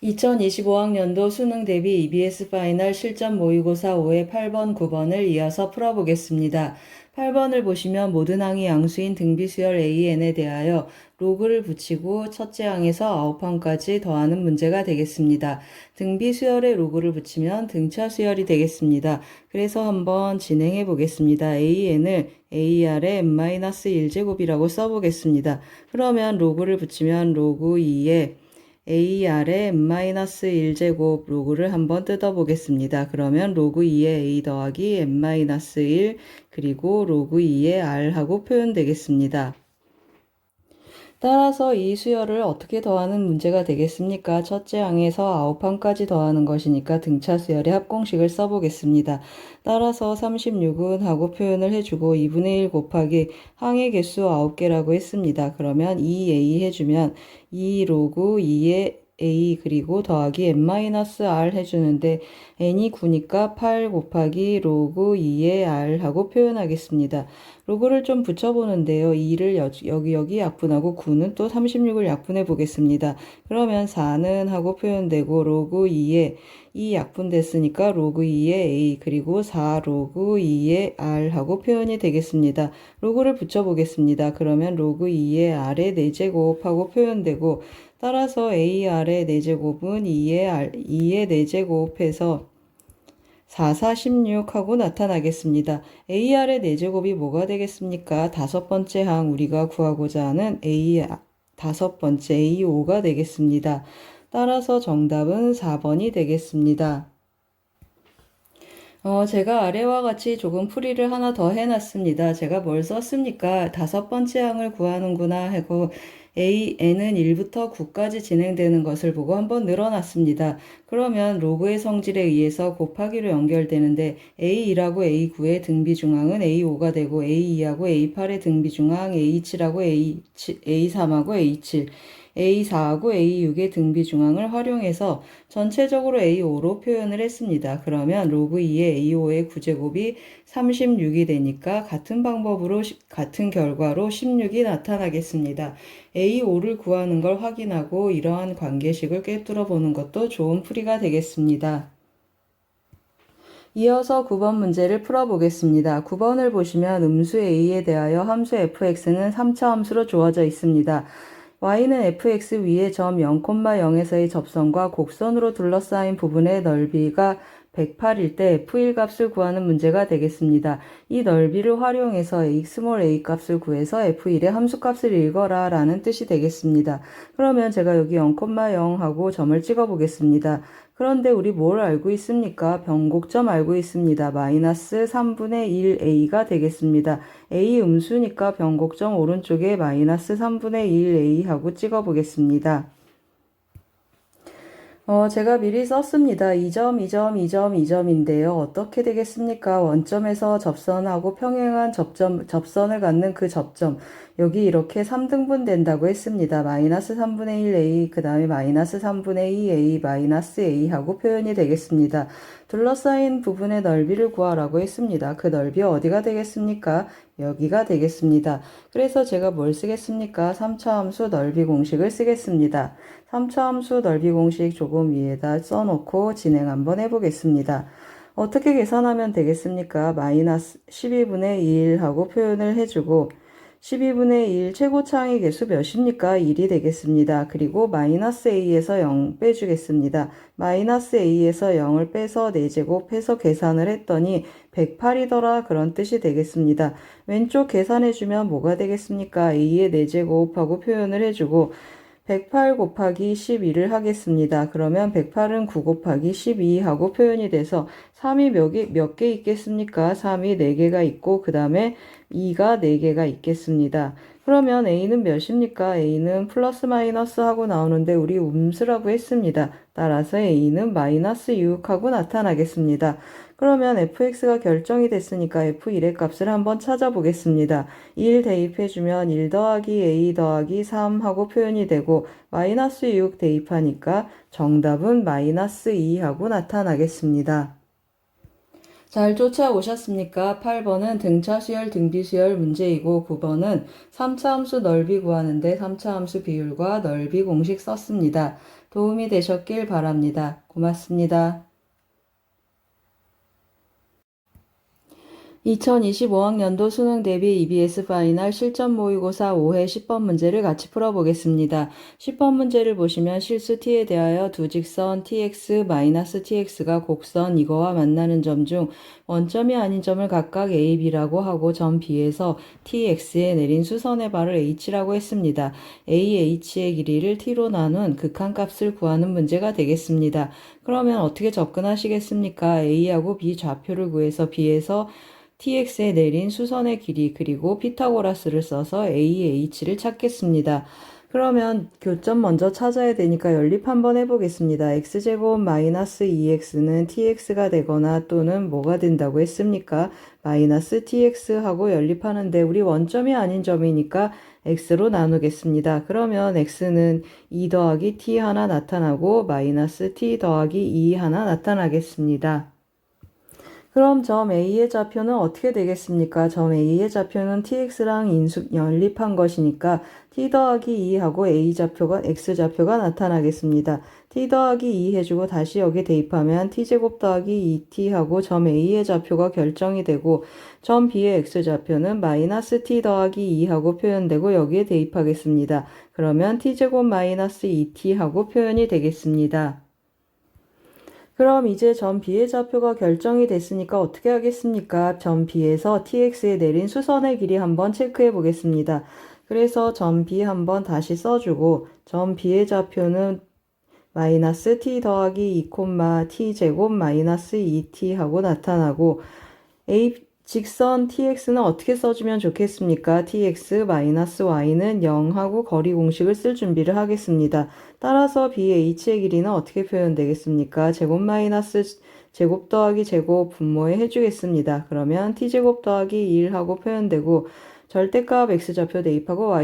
2025학년도 수능 대비 EBS 파이널 실전 모의고사 5의 8번, 9번을 이어서 풀어보겠습니다. 8번을 보시면 모든 항이 양수인 등비수열 AN에 대하여 로그를 붙이고 첫째 항에서 9항까지 더하는 문제가 되겠습니다. 등비수열에 로그를 붙이면 등차수열이 되겠습니다. 그래서 한번 진행해 보겠습니다. AN을 AR의 n-1제곱이라고 써보겠습니다. 그러면 로그를 붙이면 로그 2에 AR의 n-1제곱 로그를 한번 뜯어보겠습니다. 그러면 로그 2의 A 더하기 n-1 그리고 로그 2의 R하고 표현되겠습니다. 따라서 이 수열을 어떻게 더하는 문제가 되겠습니까? 첫째 항에서 9항까지 더하는 것이니까 등차 수열의 합공식을 써보겠습니다. 따라서 36은 하고 표현을 해주고 2분의 1 곱하기 항의 개수 9개라고 했습니다. 그러면 2a 해주면 2 로그 2의 a 그리고 더하기 n-r 해주는데 n이 9니까 8 곱하기 로그 2의 r 하고 표현하겠습니다. 로그를 좀 붙여보는데요. 2를 여기 약분하고 9는 또 36을 약분해 보겠습니다. 그러면 4는 하고 표현되고 로그 2에 2 약분됐으니까 로그 2의 a 그리고 4 로그 2의 r 하고 표현이 되겠습니다. 로그를 붙여보겠습니다. 그러면 로그 2의 r의 4제곱 하고 표현되고 따라서 AR의 4제곱은 2의 4제곱 해서 4, 4, 16 하고 나타나겠습니다. AR의 4제곱이 뭐가 되겠습니까? 다섯 번째 항 우리가 구하고자 하는 다섯 번째 A5가 되겠습니다. 따라서 정답은 4번이 되겠습니다. 제가 아래와 같이 조금 풀이를 하나 더 해놨습니다. 제가 뭘 썼습니까? 다섯 번째 항을 구하는구나 하고 n은 1부터 9까지 진행되는 것을 보고 한번 늘어났습니다. 그러면 로그의 성질에 의해서 곱하기로 연결되는데 A2하고 A9의 등비중항은 A5가 되고 A2하고 A8의 등비중항 A7하고 A3하고 A7 A4하고 A6의 등비중항을 활용해서 전체적으로 A5로 표현을 했습니다. 그러면 로그 2의 A5의 9제곱이 36이 되니까 같은 방법으로 같은 결과로 16이 나타나겠습니다. A5를 구하는 걸 확인하고 이러한 관계식을 꿰뚫어 보는 것도 좋은 풀이가 되겠습니다. 이어서 9번 문제를 풀어보겠습니다. 9번을 보시면 음수 A에 대하여 함수 fx는 3차 함수로 주어져 있습니다. y는 fx 위의 점 0,0에서의 접선과 곡선으로 둘러싸인 부분의 넓이가 108일 때 f1 값을 구하는 문제가 되겠습니다. 이 넓이를 활용해서 a 값을 구해서 f1의 함수값을 읽어라 라는 뜻이 되겠습니다. 그러면 제가 여기 0,0 하고 점을 찍어 보겠습니다. 그런데 우리 뭘 알고 있습니까? 변곡점 알고 있습니다. 마이너스 3분의 1a가 되겠습니다. a 음수니까 변곡점 오른쪽에 마이너스 3분의 1a 하고 찍어 보겠습니다. 제가 미리 썼습니다. 2점, 2점, 2점, 2점인데요. 어떻게 되겠습니까? 원점에서 접선하고 평행한 접선을 갖는 그 접점. 여기 이렇게 3등분 된다고 했습니다. 마이너스 3분의 1a, 그 다음에 마이너스 3분의 2a, 마이너스 a 하고 표현이 되겠습니다. 둘러싸인 부분의 넓이를 구하라고 했습니다. 그 넓이 어디가 되겠습니까? 여기가 되겠습니다. 그래서 제가 뭘 쓰겠습니까? 3차 함수 넓이 공식을 쓰겠습니다. 3차 함수 넓이 공식 조금 위에다 써놓고 진행 한번 해보겠습니다. 어떻게 계산하면 되겠습니까? 마이너스 12분의 1 하고 표현을 해주고 12분의 1 최고차항의 개수 몇입니까? 1이 되겠습니다. 그리고 마이너스 a에서 0 빼주겠습니다. 마이너스 a에서 0을 빼서 4제곱 해서 계산을 했더니 108이더라 그런 뜻이 되겠습니다. 왼쪽 계산해주면 뭐가 되겠습니까? a의 4제곱 하고 표현을 해주고 108 곱하기 12를 하겠습니다. 그러면 108은 9 곱하기 12 하고 표현이 돼서 3이 몇 개 있겠습니까? 3이 4개가 있고 그 다음에 2가 4개가 있겠습니다. 그러면 A는 몇입니까? A는 플러스 마이너스 하고 나오는데 우리 음수라고 했습니다. 따라서 A는 마이너스 6 하고 나타나겠습니다. 그러면 fx가 결정이 됐으니까 f1의 값을 한번 찾아보겠습니다. 1 대입해주면 1 더하기 a 더하기 3 하고 표현이 되고 마이너스 6 대입하니까 정답은 마이너스 2 하고 나타나겠습니다. 잘 쫓아오셨습니까? 8번은 등차 수열, 등비 수열 문제이고 9번은 3차 함수 넓이 구하는데 3차 함수 비율과 넓이 공식 썼습니다. 도움이 되셨길 바랍니다. 고맙습니다. 2025학년도 수능 대비 EBS 파이널 실전 모의고사 5회 10번 문제를 같이 풀어보겠습니다. 10번 문제를 보시면 실수 t에 대하여 두 직선 tx-tx가 곡선 이거와 만나는 점 중 원점이 아닌 점을 각각 a, b라고 하고 점 b에서 tx에 내린 수선의 발을 h라고 했습니다. a, h의 길이를 t로 나눈 극한값을 구하는 문제가 되겠습니다. 그러면 어떻게 접근하시겠습니까? a하고 b 좌표를 구해서 b에서 tx에 내린 수선의 길이 그리고 피타고라스를 써서 AH를 찾겠습니다. 그러면 교점 먼저 찾아야 되니까 연립 한번 해보겠습니다. x제곱 마이너스 2x는 tx가 되거나 또는 뭐가 된다고 했습니까? 마이너스 tx하고 연립하는데 우리 원점이 아닌 점이니까 x로 나누겠습니다. 그러면 x는 2 더하기 t 하나 나타나고 마이너스 t 더하기 2 하나 나타나겠습니다. 그럼 점 A의 좌표는 어떻게 되겠습니까? 점 A의 좌표는 tx랑 연립한 것이니까 t 더하기 2하고 A 좌표가 x좌표가 나타나겠습니다. t 더하기 2 해주고 다시 여기 대입하면 t제곱 더하기 2t하고 점 A의 좌표가 결정이 되고 점 B의 x좌표는 마이너스 t 더하기 2하고 표현되고 여기에 대입하겠습니다. 그러면 t제곱 마이너스 2t하고 표현이 되겠습니다. 그럼 이제 점 B의 좌표가 결정이 됐으니까 어떻게 하겠습니까? 점 B에서 tx에 내린 수선의 길이 한번 체크해 보겠습니다. 그래서 점 B 한번 다시 써주고 점 B의 좌표는 마이너스 t 더하기 2, t제곱 마이너스 2t 하고 나타나고 A 직선 tx는 어떻게 써주면 좋겠습니까? tx 마이너스 y는 0하고 거리 공식을 쓸 준비를 하겠습니다. 따라서 bh의 길이는 어떻게 표현되겠습니까? 제곱 마이너스 제곱 더하기 제곱 분모에 해주겠습니다. 그러면 t제곱 더하기 1하고 표현되고 절대값 x좌표 대입하고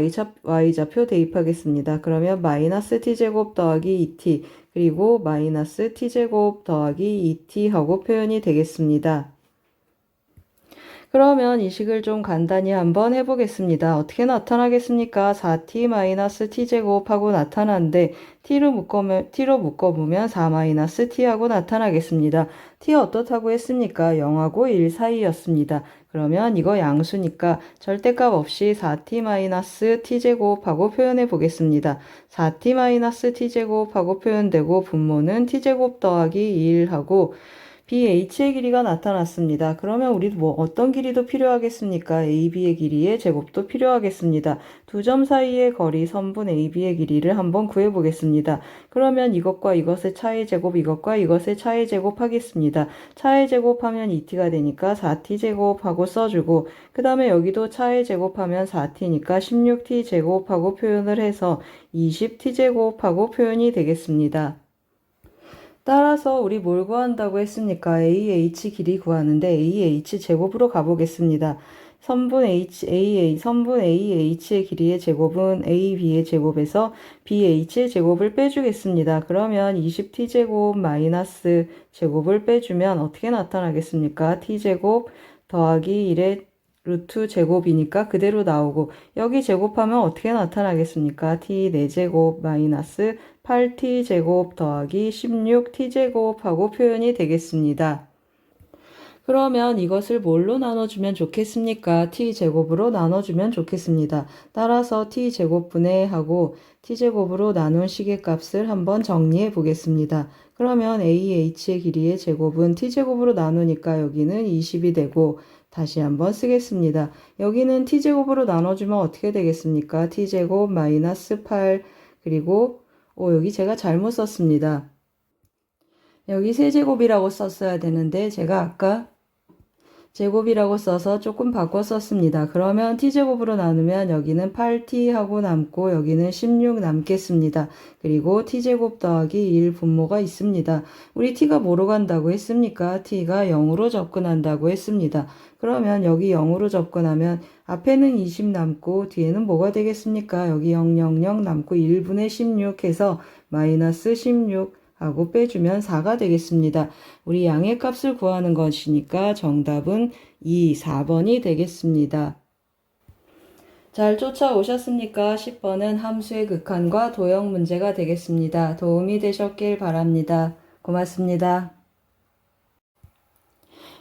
y좌표 대입하겠습니다. 그러면 마이너스 t제곱 더하기 2t 그리고 마이너스 t제곱 더하기 2t 하고 표현이 되겠습니다. 그러면 이 식을 좀 간단히 한번 해보겠습니다. 어떻게 나타나겠습니까? 4t-t제곱하고 나타나는데 t로 묶어보면 4-t하고 나타나겠습니다. t 어떻다고 했습니까? 0하고 1 사이였습니다. 그러면 이거 양수니까 절대값 없이 4t-t제곱하고 표현해 보겠습니다. 4t-t제곱하고 표현되고 분모는 t제곱 더하기 1하고 BH의 길이가 나타났습니다. 그러면 우리 어떤 길이도 필요하겠습니까? AB의 길이의 제곱도 필요하겠습니다. 두 점 사이의 거리 선분 AB의 길이를 한번 구해보겠습니다. 그러면 이것과 이것의 차의 제곱, 이것과 이것의 차의 제곱 하겠습니다. 차의 제곱하면 2t가 되니까 4t 제곱하고 써주고 그 다음에 여기도 차의 제곱하면 4t니까 16t 제곱하고 표현을 해서 20t 제곱하고 표현이 되겠습니다. 따라서 우리 뭘 구한다고 했습니까? AH 길이 구하는데 AH 제곱으로 가보겠습니다. 선분 AH의 길이의 제곱은 AB의 제곱에서 BH의 제곱을 빼주겠습니다. 그러면 20t제곱 마이너스 제곱을 빼주면 어떻게 나타나겠습니까? t제곱 더하기 1의 루트 제곱이니까 그대로 나오고 여기 제곱하면 어떻게 나타나겠습니까? t 4제곱 마이너스 8t제곱 더하기 16t제곱 하고 표현이 되겠습니다. 그러면 이것을 뭘로 나눠주면 좋겠습니까? t제곱으로 나눠주면 좋겠습니다. 따라서 t제곱분의 하고 t제곱으로 나눈 식의 값을 한번 정리해 보겠습니다. 그러면 AH의 길이의 제곱은 t제곱으로 나누니까 여기는 20이 되고 다시 한번 쓰겠습니다. 여기는 t제곱으로 나눠주면 어떻게 되겠습니까? t제곱 마이너스 8 그리고 여기 제가 잘못 썼습니다. 여기 세제곱이라고 썼어야 되는데 제가 아까 제곱이라고 써서 조금 바꿔 썼습니다. 그러면 t제곱으로 나누면 여기는 8t하고 남고 여기는 16 남겠습니다. 그리고 t제곱 더하기 1 분모가 있습니다. 우리 t가 뭐로 간다고 했습니까? t가 0으로 접근한다고 했습니다. 그러면 여기 0으로 접근하면 앞에는 20 남고 뒤에는 뭐가 되겠습니까? 여기 0, 0, 0 남고 1분의 16 해서 마이너스 16 하고 빼주면 4가 되겠습니다. 우리 양의 값을 구하는 것이니까 정답은 2, 4번이 되겠습니다. 잘 쫓아오셨습니까? 10번은 함수의 극한과 도형 문제가 되겠습니다. 도움이 되셨길 바랍니다. 고맙습니다.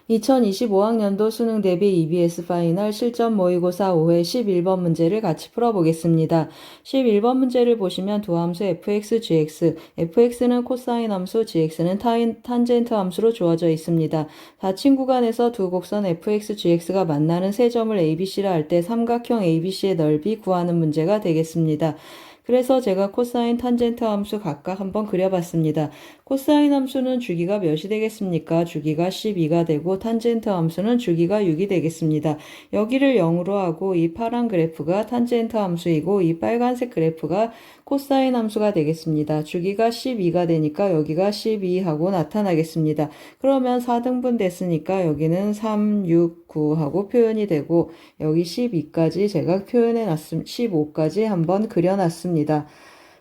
2025학년도 수능 대비 EBS 파이널 실전 모의고사 5회 11번 문제를 같이 풀어보겠습니다. 11번 문제를 보시면 두 함수 fx, gx, fx는 코사인 함수, gx는 탄젠트 함수로 주어져 있습니다. 닫힌 구간에서 두 곡선 fx, gx가 만나는 세 점을 ABC라 할 때 삼각형 ABC의 넓이 구하는 문제가 되겠습니다. 그래서 제가 코사인, 탄젠트 함수 각각 한번 그려봤습니다. 코사인 함수는 주기가 몇이 되겠습니까? 주기가 12가 되고 탄젠트 함수는 주기가 6이 되겠습니다. 여기를 0으로 하고 이 파란 그래프가 탄젠트 함수이고 이 빨간색 그래프가 코사인 함수가 되겠습니다. 주기가 12가 되니까 여기가 12하고 나타나겠습니다. 그러면 4등분 됐으니까 여기는 3, 6, 9하고 표현이 되고 여기 12까지 제가 표현해놨습니다. 15까지 한번 그려놨습니다.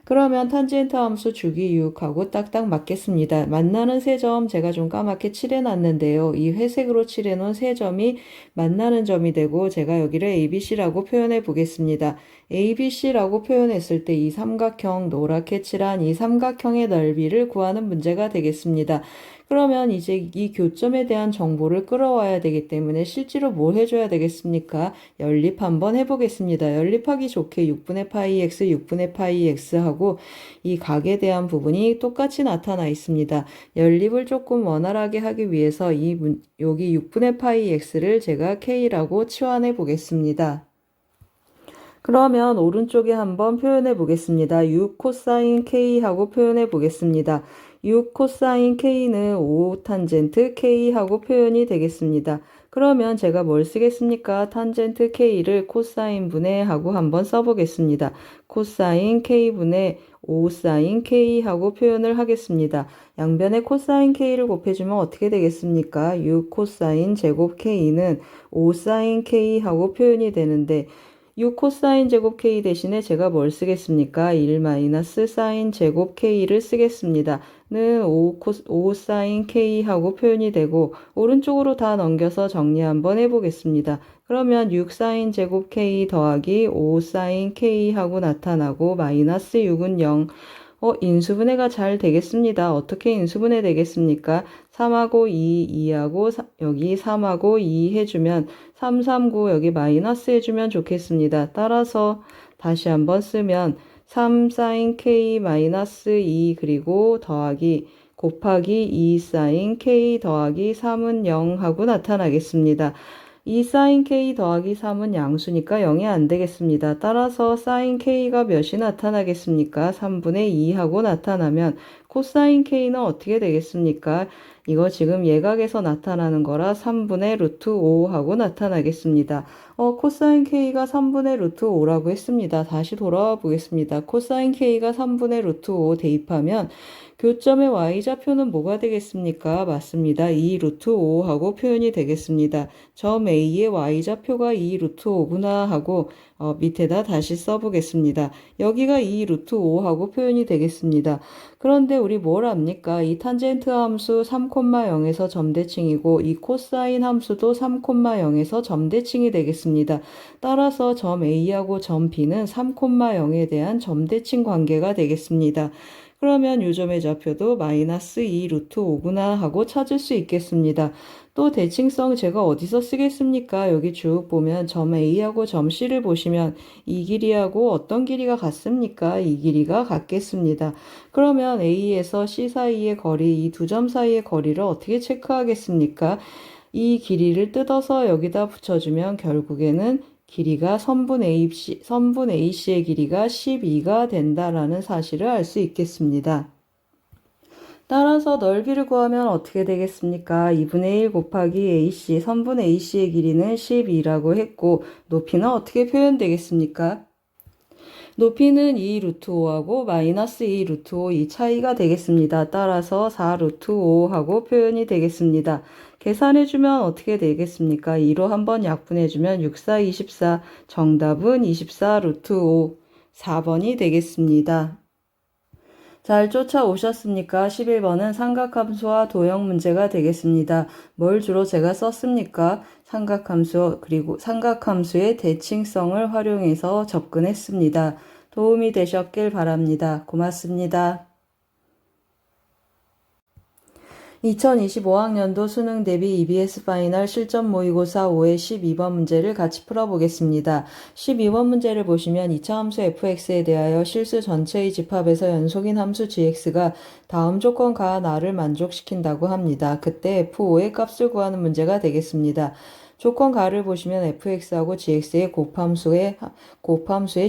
그러면 탄젠트 함수 주기 6하고 딱딱 맞겠습니다. 만나는 세 점 제가 좀 까맣게 칠해놨는데요. 이 회색으로 칠해놓은 세 점이 만나는 점이 되고 제가 여기를 ABC라고 표현해 보겠습니다. ABC라고 표현했을 때 이 삼각형 노랗게 칠한 이 삼각형의 넓이를 구하는 문제가 되겠습니다. 그러면 이제 이 교점에 대한 정보를 끌어와야 되기 때문에 실제로 뭘 해줘야 되겠습니까? 연립 한번 해보겠습니다. 연립하기 좋게 6분의 파이 x, 6분의 파이 x 하고 이 각에 대한 부분이 똑같이 나타나 있습니다. 연립을 조금 원활하게 하기 위해서 여기 6분의 파이 x를 제가 k라고 치환해 보겠습니다. 그러면 오른쪽에 한번 표현해 보겠습니다. 6 코사인 k하고 표현해 보겠습니다. 6 코사인 k는 5 탄젠트 k하고 표현이 되겠습니다. 그러면 제가 뭘 쓰겠습니까? 탄젠트 k를 코사인 분의 하고 한번 써보겠습니다. 코사인 k분의 5 사인 k하고 표현을 하겠습니다. 양변에 코사인 k를 곱해주면 어떻게 되겠습니까? 6 코사인 제곱 k는 5 사인 k하고 표현이 되는데 6 코사인 제곱 k 대신에 제가 뭘 쓰겠습니까? 1 마이너스 사인 제곱 k를 쓰겠습니다. 는 5 사인 k하고 표현이 되고 오른쪽으로 다 넘겨서 정리 한번 해보겠습니다. 그러면 6 사인 제곱 k 더하기 5 사인 k하고 나타나고 마이너스 6은 0. 인수분해가 잘 되겠습니다. 어떻게 인수분해 되겠습니까? 3하고 2, 2하고 여기 3하고 2 해주면 3, 3, 9 여기 마이너스 해주면 좋겠습니다. 따라서 다시 한번 쓰면 3 사인 k 마이너스 2 그리고 더하기 곱하기 2 사인 k 더하기 3은 0 하고 나타나겠습니다. 2 사인 k 더하기 3은 양수니까 0이 안 되겠습니다. 따라서 사인 k가 몇이 나타나겠습니까? 3분의 2 하고 나타나면 코사인 k는 어떻게 되겠습니까? 이거 지금 예각에서 나타나는 거라 3분의 루트 5 하고 나타나겠습니다. 코사인 k가 3분의 루트 5라고 했습니다. 다시 돌아와 보겠습니다. 코사인 k가 3분의 루트 5 대입하면 교점의 y좌표는 뭐가 되겠습니까? 맞습니다. 2 루트 5 하고 표현이 되겠습니다. 점 A의 y좌표가 2 루트 5구나 하고 밑에다 다시 써보겠습니다. 여기가 2 루트 5 하고 표현이 되겠습니다. 그런데 우리 뭘 압니까? 이 탄젠트 함수 3,0에서 점대칭이고 이 코사인 함수도 3,0에서 점대칭이 되겠습니다. 따라서 점 A하고 점 B는 3,0에 대한 점대칭 관계가 되겠습니다. 그러면 요점의 좌표도 마이너스 2 루트 5구나 하고 찾을 수 있겠습니다. 또 대칭성 제가 어디서 쓰겠습니까? 여기 쭉 보면 점 A하고 점 C를 보시면 이 길이하고 어떤 길이가 같습니까? 이 길이가 같겠습니다. 그러면 A에서 C 사이의 거리, 이 두 점 사이의 거리를 어떻게 체크하겠습니까? 이 길이를 뜯어서 여기다 붙여주면 결국에는 길이가 선분 AC의 길이가 12가 된다라는 사실을 알 수 있겠습니다. 따라서 넓이를 구하면 어떻게 되겠습니까? 2분의 1 곱하기 AC, 선분 AC의 길이는 12라고 했고 높이는 어떻게 표현되겠습니까? 높이는 2 루트 5하고 마이너스 2 루트 5 이 차이가 되겠습니다. 따라서 4 루트 5하고 표현이 되겠습니다. 계산해주면 어떻게 되겠습니까? 2로 한번 약분해주면 6, 4, 24 정답은 24 루트 5 4번이 되겠습니다. 잘 쫓아오셨습니까? 11번은 삼각함수와 도형 문제가 되겠습니다. 뭘 주로 제가 썼습니까? 삼각함수, 그리고 삼각함수의 대칭성을 활용해서 접근했습니다. 도움이 되셨길 바랍니다. 고맙습니다. 2025학년도 수능 대비 EBS 파이널 실전 모의고사 5의 12번 문제를 같이 풀어보겠습니다. 12번 문제를 보시면 이차함수 fx에 대하여 실수 전체의 집합에서 연속인 함수 gx가 다음 조건 가한 r을 만족시킨다고 합니다. 그때 f5의 값을 구하는 문제가 되겠습니다. 조건 가를 보시면 fx하고 gx의 곱함수의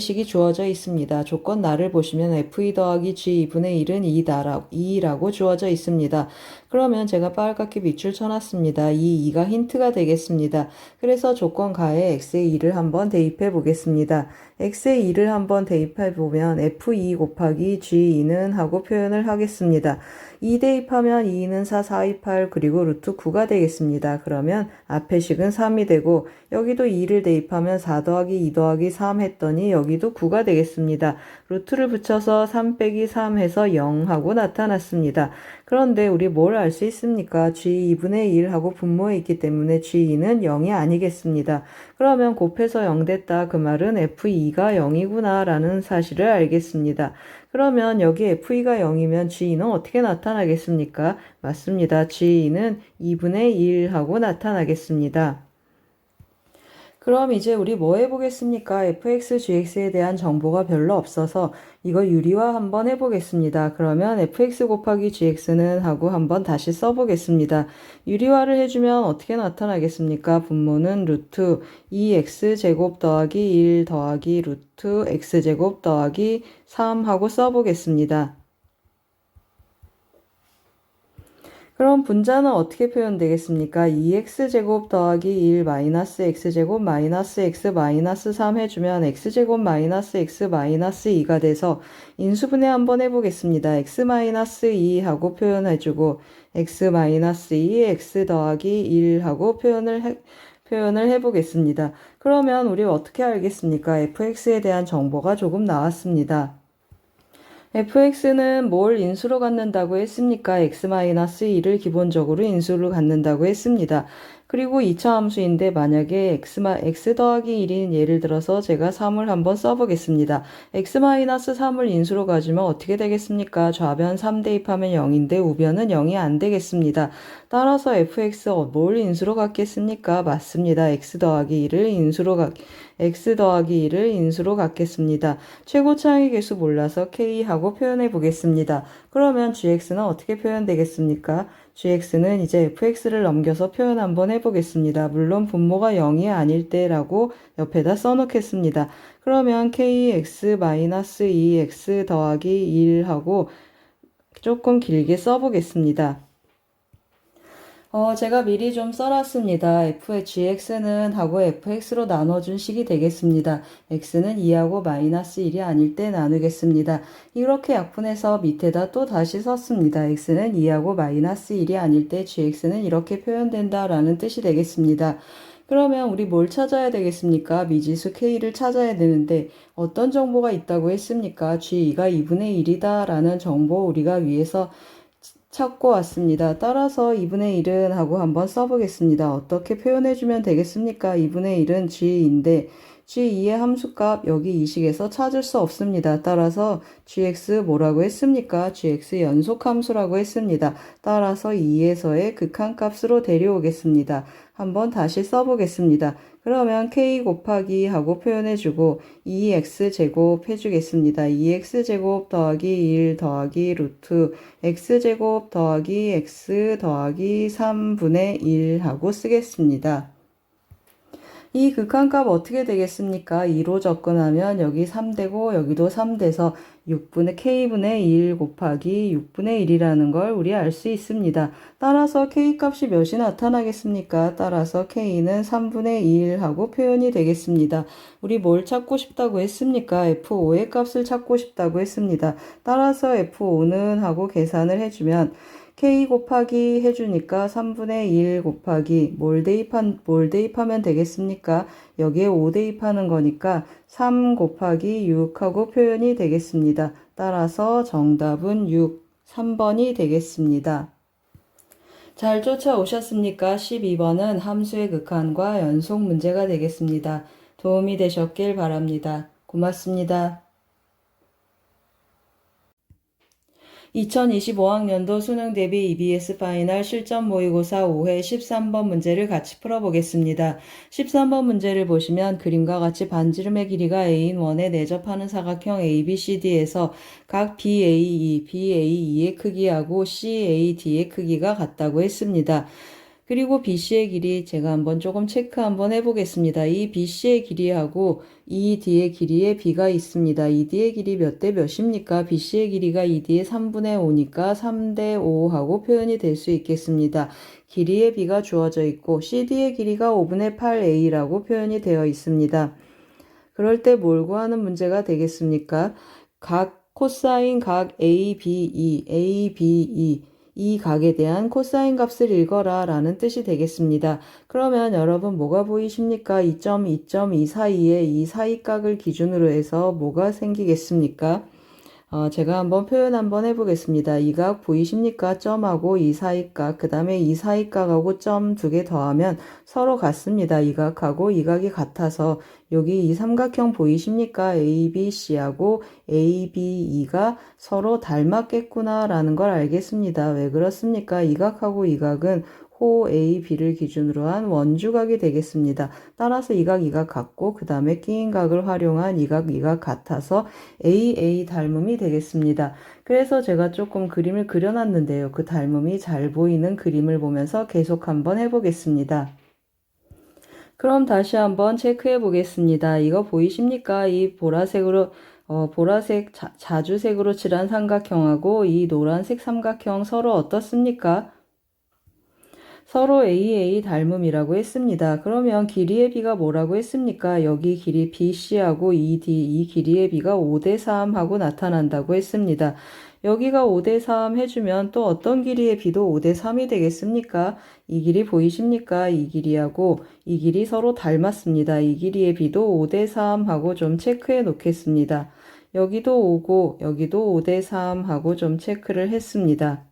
식이 주어져 있습니다. 조건 나를 보시면 f2 더하기 g2분의 1은 2라고 주어져 있습니다. 그러면 제가 빨갛게 밑줄 쳐놨습니다. 이 2가 힌트가 되겠습니다. 그래서 조건 가에 x의 2를 한번 대입해 보겠습니다. x의 2를 한번 대입해 보면 f2 곱하기 g2는 하고 표현을 하겠습니다. 2 대입하면 2는 4, 4이 8, 그리고 루트 9가 되겠습니다. 그러면 앞의 식은 3이 되고 여기도 2를 대입하면 4 더하기 2 더하기 3 했더니 여기도 9가 되겠습니다. 루트를 붙여서 3 빼기 3 해서 0 하고 나타났습니다. 그런데 우리 뭘 알 수 있습니까? g2분의 1 하고 분모에 있기 때문에 g2는 0이 아니겠습니다. 그러면 곱해서 0 됐다. 그 말은 f2가 0이구나 라는 사실을 알겠습니다. 그러면 여기 f2가 0이면 g2는 어떻게 나타나겠습니까? 맞습니다. g2는 2분의 1 하고 나타나겠습니다. 그럼 이제 우리 뭐 해보겠습니까? fx, gx에 대한 정보가 별로 없어서 이거 유리화 한번 해보겠습니다. 그러면 fx 곱하기 gx는 하고 한번 다시 써보겠습니다. 유리화를 해주면 어떻게 나타나겠습니까? 분모는 루트 2x제곱 더하기 1 더하기 루트 x제곱 더하기 3 하고 써보겠습니다. 그럼 분자는 어떻게 표현되겠습니까? 2x제곱 더하기 1 마이너스 x제곱 마이너스 x 마이너스 3 해주면 x제곱 마이너스 x 마이너스 2가 돼서 인수분해 한번 해보겠습니다. x 마이너스 2 하고 표현해주고 x 마이너스 2 x 더하기 1 하고 표현을 해보겠습니다. 그러면 우리 어떻게 알겠습니까? fx에 대한 정보가 조금 나왔습니다. fx는 뭘 인수로 갖는다고 했습니까? x-2를 기본적으로 인수로 갖는다고 했습니다. 그리고 2차 함수인데 만약에 x 더하기 1인 예를 들어서 제가 3을 한번 써보겠습니다. x-3을 인수로 가지면 어떻게 되겠습니까? 좌변 3 대입하면 0인데 우변은 0이 안 되겠습니다. 따라서 fx 뭘 인수로 갖겠습니까? 맞습니다. x 더하기 1을 인수로 갖겠습니다. 최고 차항의 개수 몰라서 k하고 표현해 보겠습니다. 그러면 gx는 어떻게 표현되겠습니까? gx는 이제 fx를 넘겨서 표현 한번 해보겠습니다. 물론 분모가 0이 아닐 때라고 옆에다 써놓겠습니다. 그러면 kx-2x 더하기 1 하고 조금 길게 써보겠습니다. 제가 미리 좀 써놨습니다. gx는 하고 fx로 나눠준 식이 되겠습니다. x는 2하고 마이너스 1이 아닐 때 나누겠습니다. 이렇게 약분해서 밑에다 또 다시 썼습니다. x는 2하고 마이너스 1이 아닐 때 gx는 이렇게 표현된다 라는 뜻이 되겠습니다. 그러면 우리 뭘 찾아야 되겠습니까? 미지수 k를 찾아야 되는데 어떤 정보가 있다고 했습니까? g2가 2분의 1이다 라는 정보 우리가 위에서 찾고 왔습니다. 따라서 2분의 1은 하고 한번 써보겠습니다. 어떻게 표현해주면 되겠습니까? 2분의 1은 g인데 g2의 함수값 여기 이 식에서 찾을 수 없습니다. 따라서 gx 뭐라고 했습니까? gx 연속함수라고 했습니다. 따라서 2에서의 극한값으로 데려오겠습니다. 한번 다시 써보겠습니다. 그러면 k 곱하기 하고 표현해주고 2x제곱 해주겠습니다. 2x제곱 더하기 1 더하기 루트 x제곱 더하기 x 더하기 3분의 1 하고 쓰겠습니다. 이 극한값 어떻게 되겠습니까? 2로 접근하면 여기 3되고 여기도 3돼서 k분의 1 곱하기 6분의 1이라는 걸 우리 알 수 있습니다. 따라서 k값이 몇이 나타나겠습니까? 따라서 k는 3분의 1 하고 표현이 되겠습니다. 우리 뭘 찾고 싶다고 했습니까? f5의 값을 찾고 싶다고 했습니다. 따라서 f5는 하고 계산을 해주면 k 곱하기 해주니까 3분의 1 곱하기 뭘 대입하면 되겠습니까? 여기에 5 대입하는 거니까 3 곱하기 6 하고 표현이 되겠습니다. 따라서 정답은 6, 3번이 되겠습니다. 잘 쫓아오셨습니까? 12번은 함수의 극한과 연속 문제가 되겠습니다. 도움이 되셨길 바랍니다. 고맙습니다. 2025학년도 수능 대비 EBS 파이널 실전 모의고사 5회 13번 문제를 같이 풀어보겠습니다. 13번 문제를 보시면 그림과 같이 반지름의 길이가 A인 원에 내접하는 사각형 ABCD에서 각 BAE, BAE의 크기하고 CAD의 크기가 같다고 했습니다. 그리고 BC의 길이 제가 한번 조금 체크 한번 해보겠습니다. 이 BC의 길이하고 ED의 길이에 B가 있습니다. ED의 길이 몇 대 몇입니까? BC의 길이가 ED의 3분의 5니까 3대 5하고 표현이 될 수 있겠습니다. 길이의 B가 주어져 있고 CD의 길이가 5분의 8A라고 표현이 되어 있습니다. 그럴 때 뭘 구하는 문제가 되겠습니까? 각 코사인 각 ABE 이 각에 대한 코사인 값을 읽어라 라는 뜻이 되겠습니다. 그러면 여러분 뭐가 보이십니까? 2.2.2 사이에 이 사이각을 기준으로 해서 뭐가 생기겠습니까? 제가 한번 표현 한번 해보겠습니다. 이 각 보이십니까? 점하고 이 사이각, 그 다음에 이 사이각하고 점 두 개 더하면 서로 같습니다. 이 각하고 이 각이 같아서 여기 이 삼각형 보이십니까? ABC하고 ABE가 서로 닮았겠구나 라는 걸 알겠습니다. 왜 그렇습니까? 이 각하고 이 각은 호 A, B를 기준으로 한 원주각이 되겠습니다. 따라서 이 각, 이 각 같고 그 다음에 끼인 각을 활용한 이 각, 이 각 같아서 A 닮음이 되겠습니다. 그래서 제가 조금 그림을 그려놨는데요. 그 닮음이 잘 보이는 그림을 보면서 계속 한번 해보겠습니다. 그럼 다시 한번 체크해 보겠습니다. 이거 보이십니까? 이 보라색으로 보라색 자주색으로 칠한 삼각형하고 이 노란색 삼각형 서로 어떻습니까? 서로 AA 닮음이라고 했습니다. 그러면 길이의 B가 뭐라고 했습니까? 여기 길이 BC하고 ED, 이 길이의 B가 5대 3하고 나타난다고 했습니다. 여기가 5대 3 해주면 또 어떤 길이의 B도 5대 3이 되겠습니까? 이 길이 보이십니까? 이 길이하고 이 길이 서로 닮았습니다. 이 길이의 B도 5대 3하고 좀 체크해 놓겠습니다. 여기도 5고 여기도 5대 3하고 좀 체크를 했습니다.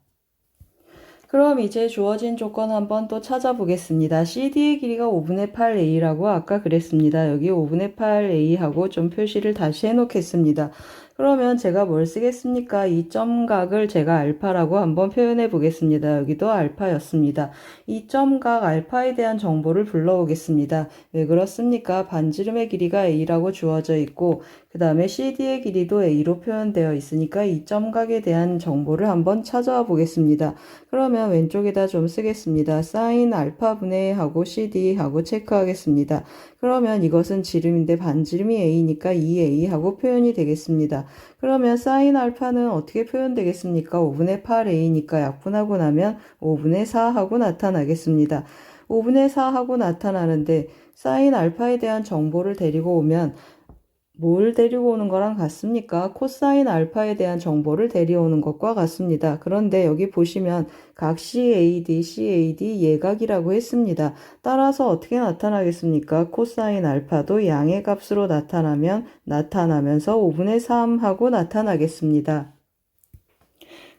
그럼 이제 주어진 조건 한번 또 찾아보겠습니다. CD의 길이가 5분의 8A라고 아까 그랬습니다. 여기 5분의 8A하고 좀 표시를 다시 해놓겠습니다. 그러면 제가 뭘 쓰겠습니까? 이 점각을 제가 알파라고 한번 표현해 보겠습니다. 여기도 알파였습니다. 이 점각 알파에 대한 정보를 불러오겠습니다. 왜 그렇습니까? 반지름의 길이가 A라고 주어져 있고 그 다음에 CD의 길이도 A로 표현되어 있으니까 이 점각에 대한 정보를 한번 찾아와 보겠습니다. 그러면 왼쪽에다 좀 쓰겠습니다. 사인 알파분의 하고 CD 하고 체크하겠습니다. 그러면 이것은 지름인데 반지름이 A니까 2A 하고 표현이 되겠습니다. 그러면 사인 알파는 어떻게 표현되겠습니까? 5분의 8A니까 약분하고 나면 5분의 4하고 나타나겠습니다. 5분의 4하고 나타나는데 사인 알파에 대한 정보를 데리고 오면 뭘 데리고 오는 거랑 같습니까? 코사인 알파에 대한 정보를 데려오는 것과 같습니다. 그런데 여기 보시면 각 CAD 예각이라고 했습니다. 따라서 어떻게 나타나겠습니까? 코사인 알파도 양의 값으로 나타나면서 5분의 3하고 나타나겠습니다.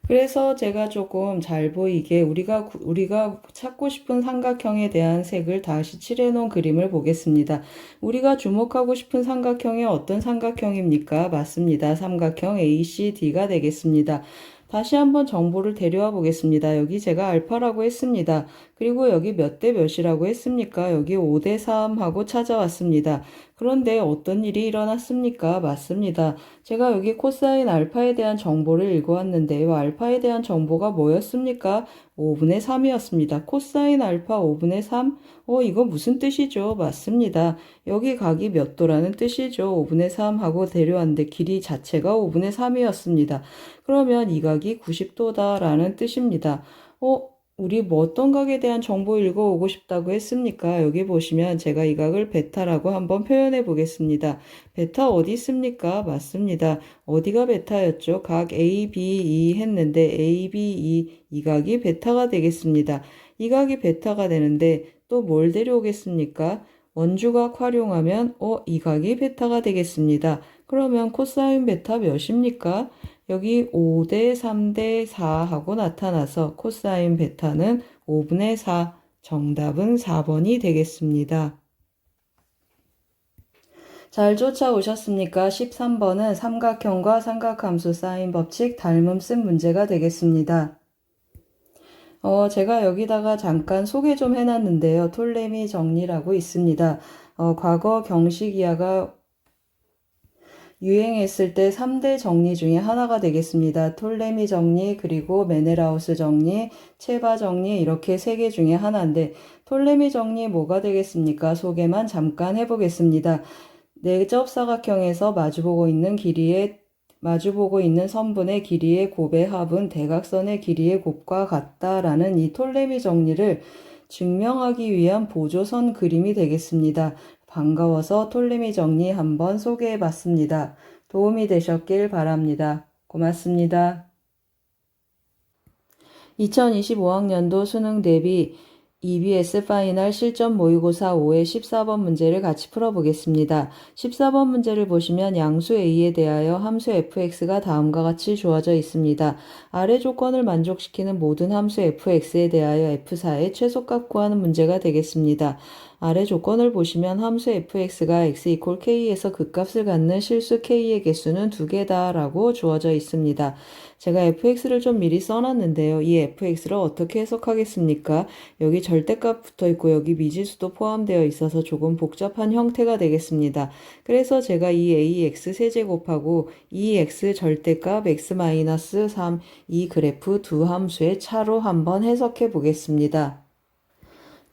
그래서 제가 조금 잘 보이게 우리가 찾고 싶은 삼각형에 대한 색을 다시 칠해 놓은 그림을 보겠습니다. 우리가 주목하고 싶은 삼각형이 어떤 삼각형입니까? 맞습니다. 삼각형 ACD가 되겠습니다. 다시 한번 정보를 데려와 보겠습니다. 여기 제가 알파라고 했습니다. 그리고 여기 몇 대 몇이라고 했습니까? 여기 5대 3하고 찾아왔습니다. 그런데 어떤 일이 일어났습니까? 맞습니다. 제가 여기 코사인 알파에 대한 정보를 읽어왔는데요. 알파에 대한 정보가 뭐였습니까? 5분의 3이었습니다. 코사인 알파 5분의 3? 이거 무슨 뜻이죠? 맞습니다. 여기 각이 몇 도라는 뜻이죠. 5분의 3하고 데려왔는데 길이 자체가 5분의 3이었습니다. 그러면 이 각이 90도다라는 뜻입니다. 우리 뭐 어떤 각에 대한 정보 읽어오고 싶다고 했습니까? 여기 보시면 제가 이 각을 베타라고 한번 표현해 보겠습니다. 베타 어디 있습니까? 맞습니다. 어디가 베타였죠? 각 ABE 했는데 ABE 이 각이 베타가 되겠습니다. 이 각이 베타가 되는데 또 뭘 데려오겠습니까? 원주각 활용하면 이 각이 베타가 되겠습니다. 그러면 코사인 베타 몇입니까? 여기 5대 3대 4 하고 나타나서 코사인 베타는 5분의 4, 정답은 4번이 되겠습니다. 잘 쫓아오셨습니까? 13번은 삼각형과 삼각함수 사인 법칙 닮음 쓴 문제가 되겠습니다. 제가 여기다가 잠깐 소개 좀 해놨는데요. 톨레미 정리라고 있습니다. 과거 경식이하가 유행했을 때 3대 정리 중에 하나가 되겠습니다. 톨레미 정리, 그리고 메네라우스 정리, 체바 정리 이렇게 3개 중에 하나인데 톨레미 정리 뭐가 되겠습니까? 소개만 잠깐 해보겠습니다. 내접 사각형에서 마주보고 있는 선분의 길이의 곱의 합은 대각선의 길이의 곱과 같다라는 이 톨레미 정리를 증명하기 위한 보조선 그림이 되겠습니다. 반가워서 톨레미 정리 한번 소개해 봤습니다. 도움이 되셨길 바랍니다. 고맙습니다. 2025학년도 수능 대비 EBS 파이널 실전 모의고사 5의 14번 문제를 같이 풀어보겠습니다. 14번 문제를 보시면 양수 A에 대하여 함수 fx가 다음과 같이 주어져 있습니다. 아래 조건을 만족시키는 모든 함수 fx에 대하여 f4의 최소값 구하는 문제가 되겠습니다. 아래 조건을 보시면 함수 fx가 x = k에서 극값을 갖는 실수 k의 개수는 2개다 라고 주어져 있습니다. 제가 fx를 좀 미리 써놨는데요. 이 fx를 어떻게 해석하겠습니까? 여기 절대값 붙어있고 여기 미지수도 포함되어 있어서 조금 복잡한 형태가 되겠습니다. 그래서 제가 이 ax 세제곱하고 이 x 절대값 x-3 이 그래프 두 함수의 차로 한번 해석해 보겠습니다.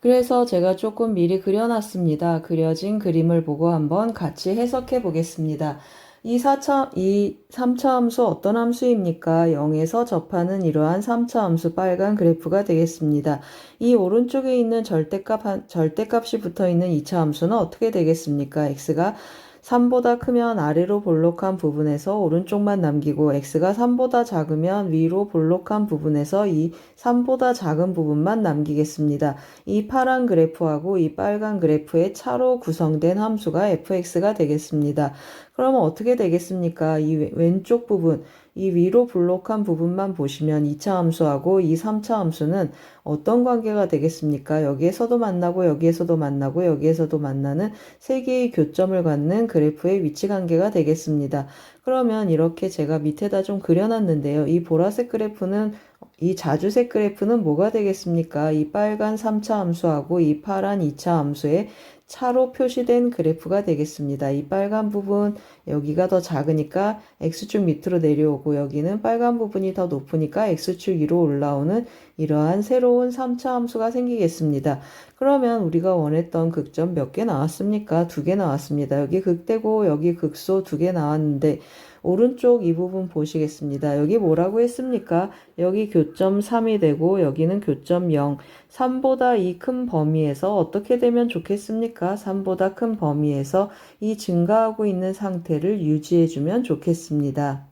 그래서 제가 조금 미리 그려놨습니다. 그려진 그림을 보고 한번 같이 해석해 보겠습니다. 이 3차 함수 어떤 함수입니까? 0에서 접하는 이러한 3차 함수 빨간 그래프가 되겠습니다. 이 오른쪽에 있는 절대값이 붙어있는 2차 함수는 어떻게 되겠습니까? x가 3보다 크면 아래로 볼록한 부분에서 오른쪽만 남기고 x가 3보다 작으면 위로 볼록한 부분에서 이 3보다 작은 부분만 남기겠습니다. 이 파란 그래프하고 이 빨간 그래프의 차로 구성된 함수가 fx가 되겠습니다. 그러면 어떻게 되겠습니까? 이 왼쪽 부분, 이 위로 볼록한 부분만 보시면 2차 함수하고 이 3차 함수는 어떤 관계가 되겠습니까? 여기에서도 만나고 여기에서도 만나고 여기에서도 만나는 세 개의 교점을 갖는 그래프의 위치 관계가 되겠습니다. 그러면 이렇게 제가 밑에다 좀 그려놨는데요. 이 보라색 그래프는 이 자주색 그래프는 뭐가 되겠습니까? 이 빨간 3차 함수하고 이 파란 2차 함수의 차로 표시된 그래프가 되겠습니다. 이 빨간 부분 여기가 더 작으니까 x축 밑으로 내려오고 여기는 빨간 부분이 더 높으니까 x축 위로 올라오는 이러한 새로운 3차 함수가 생기겠습니다. 그러면 우리가 원했던 극점 몇 개 나왔습니까? 2개 나왔습니다. 여기 극대고 여기 극소 2개 나왔는데 오른쪽 이 부분 보시겠습니다. 여기 뭐라고 했습니까? 여기 교점 3이 되고 여기는 교점 0. 3보다 이 큰 범위에서 어떻게 되면 좋겠습니까? 3보다 큰 범위에서 이 증가하고 있는 상태를 유지해주면 좋겠습니다.